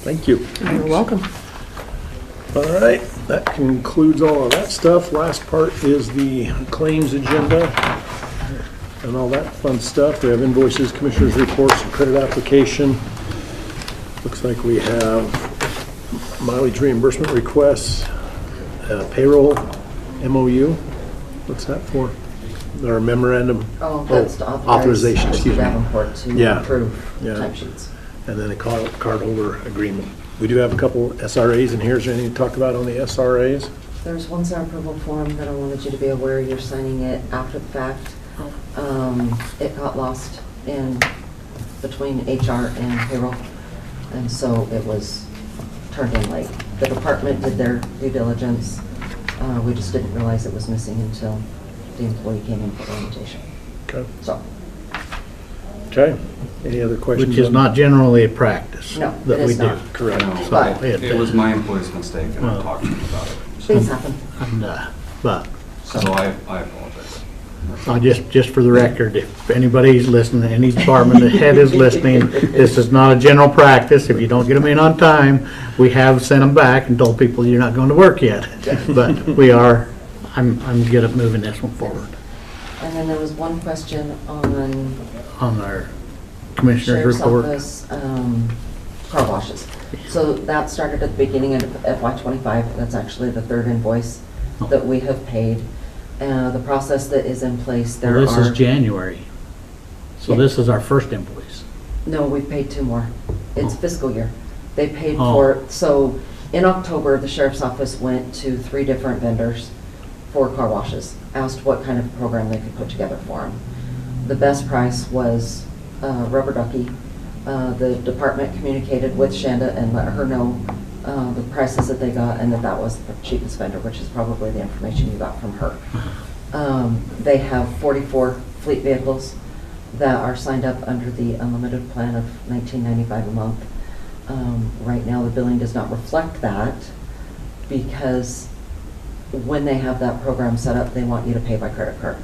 Thank you. You're welcome. All right, that concludes all of that stuff. Last part is the claims agenda and all that fun stuff. We have invoices, commissioners' reports, and credit application. Looks like we have mileage reimbursement requests, payroll, MOU. What's that for? Our memorandum? Oh, that's to authorize authorization, excuse me. Davenport to Yeah. approve Yeah. timesheets. And then a cardholder agreement. We do have a couple SRAs in here. Is there anything to talk about on the SRAs? There's one sign approval form that I wanted you to be aware you're signing it after the fact. It got lost in between HR and payroll, and so it was turned in late. The department did their due diligence. We just didn't realize it was missing until the employee came in for orientation. Okay. So, Okay. Any other questions? Which is on- not generally a practice. No, that it we is do. not. Correct. So But- It was my employee's mistake, and I talked to him about it. things happen. And, but, So I apologize. just for the record, if anybody's listening, any department head is listening, this is not a general practice. If you don't get them in on time, we have sent them back and told people you're not going to work yet. But we are, I'm good at moving this one forward And then there was one question on on our commissioner's Sheriff's report. Office, car washes. So that started at the beginning of FY '25. That's actually the third invoice that we have paid. The process that is in place, there Well, this is are, January. So Yeah. this is our first invoice. no, we've paid 2 more. It's fiscal year. They paid Oh. for, so in October, the Sheriff's Office went to 3 different vendors for car washes, asked what kind of program they could put together for them. The best price was Rubber Ducky. The department communicated with Shanda and let her know the prices that they got, and that was the cheapest vendor, which is probably the information you got from her. They have 44 fleet vehicles that are signed up under the unlimited plan of $19.95 a month. Right now, the billing does not reflect that because when they have that program set up, they want you to pay by credit card.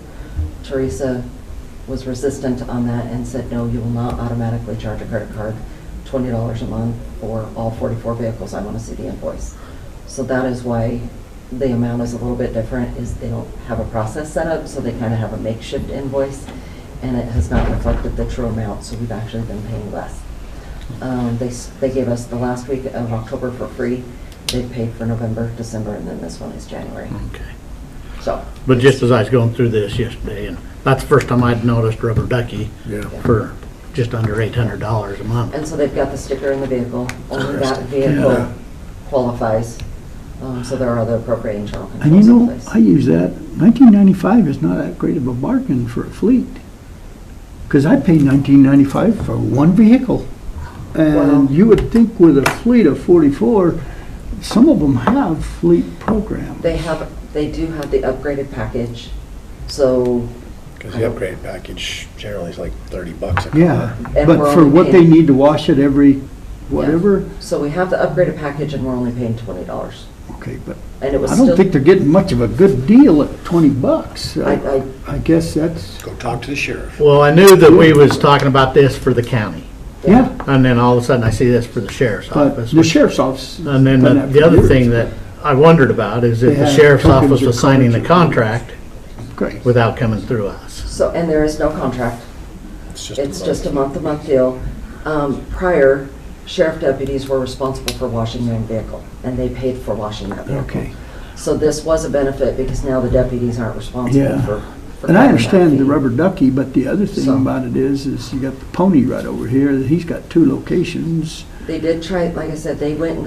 Teresa was resistant on that and said, no, you will not automatically charge a credit card $20 a month for all 44 vehicles. I want to see the invoice. So that is why the amount is a little bit different, is they don't have a process set up, so they kind of have a makeshift invoice, and it has not reflected the true amount, so we've actually been paying less. They gave us the last week of October for free. They paid for November, December, and then this one is January. Okay. So. But just as I was going through this yesterday, and that's the first time I'd noticed Rubber Ducky for just under $800 a month. And so they've got the sticker in the vehicle, only that vehicle qualifies. So there are other appropriate internal And you controls in know, place. I use that, 1995 is not that great of a bargain for a fleet. Because I paid 1995 for one vehicle. Wow. And you would think with a fleet of 44, some of them have fleet program. They do have the upgraded package, so. Because the upgrade package generally is like $30 a car. Yeah, And but we're for only what they paying- need to wash it every whatever, So we have the upgraded package and we're only paying $20. okay, but And it was I don't still, think they're getting much of a good deal at $20. I guess that's, Go talk to the sheriff. Well, I knew that we was talking about this for the county, yeah, and then all of a sudden I see this for the sheriff's but office. the sheriff's office. And then done that the for other years. thing that I wondered about is if They the have sheriff's tokens office or was signing the cards or- contract Great. without coming through us. so, and there is no contract. It's It's just a month-to-month deal. Prior, sheriff deputies were responsible for washing their own vehicle, and they paid for washing that vehicle. Okay. So this was a benefit because now the deputies aren't responsible Yeah. for. And I covering that understand the fee. rubber ducky, but the other thing So- about it is you got the pony right over here. He's got 2 locations. They did try, like I said, they went and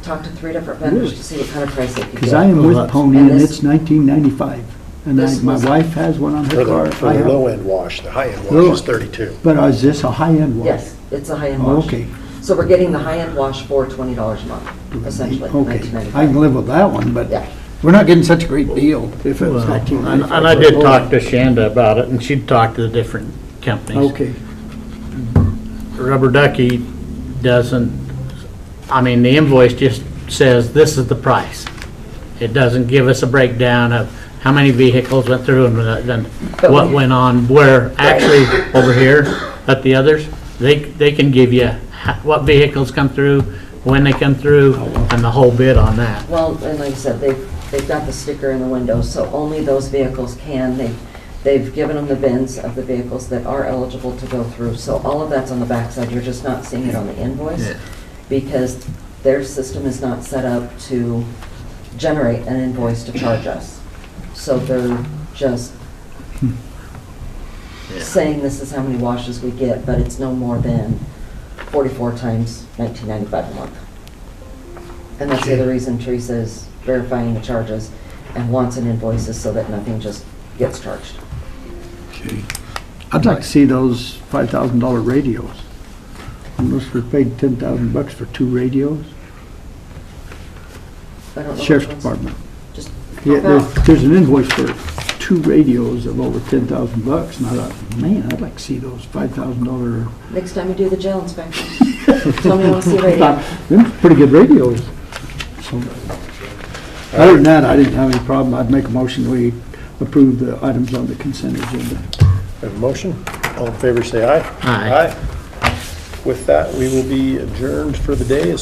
talked to 3 different vendors Really? to see what kind of price they could Because get. I am Well, with that's- Pony And and this- it's 1995. And This my was- wife has one on her For car. the, for I the have- low-end wash, the high-end Low- wash is 32. But is this a high-end one? Yes, it's a high-end Oh, wash. okay. So we're getting the high-end wash for $20 a month, essentially, Okay, $19.95. I can live with that one, but Yeah. we're not getting such a great deal if it was Well, 1995. And I did talk to Shanda about it, and she'd talked to the different companies. Okay, Rubber Ducky doesn't, I mean, the invoice just says, this is the price. It doesn't give us a breakdown of how many vehicles went through and then But what we- went on, where actually over here at the others, they can give you what vehicles come through, when they come through, and the whole bit on that. Well, and like I said, they've got the sticker in the window, so only those vehicles can. They've given them the bins of the vehicles that are eligible to go through. So all of that's on the backside. You're just not seeing it on the invoice Yeah. because their system is not set up to generate an invoice to charge us. So they're just saying this is how many washes we get, but it's no more than 44 times $19.95 a month. And that's the other reason Teresa is verifying the charges and wants an invoice is so that nothing just gets charged. okay. I'd like to see those $5,000 radios. Unless we paid $10,000 for 2 radios. I don't know. Sheriff's which ones. Department. Just Yeah, pop out. there's an invoice for 2 radios of over $10,000, and I thought, man, I'd like to see those $5,000. Next time you do the jail inspection, tell me you want to see a radio. They're pretty good radios. So, other than that, I didn't have any problem. I'd make a motion, we approve the items on the consent agenda. Have a motion? All in favor, say aye. Aye. With that, we will be adjourned for the day.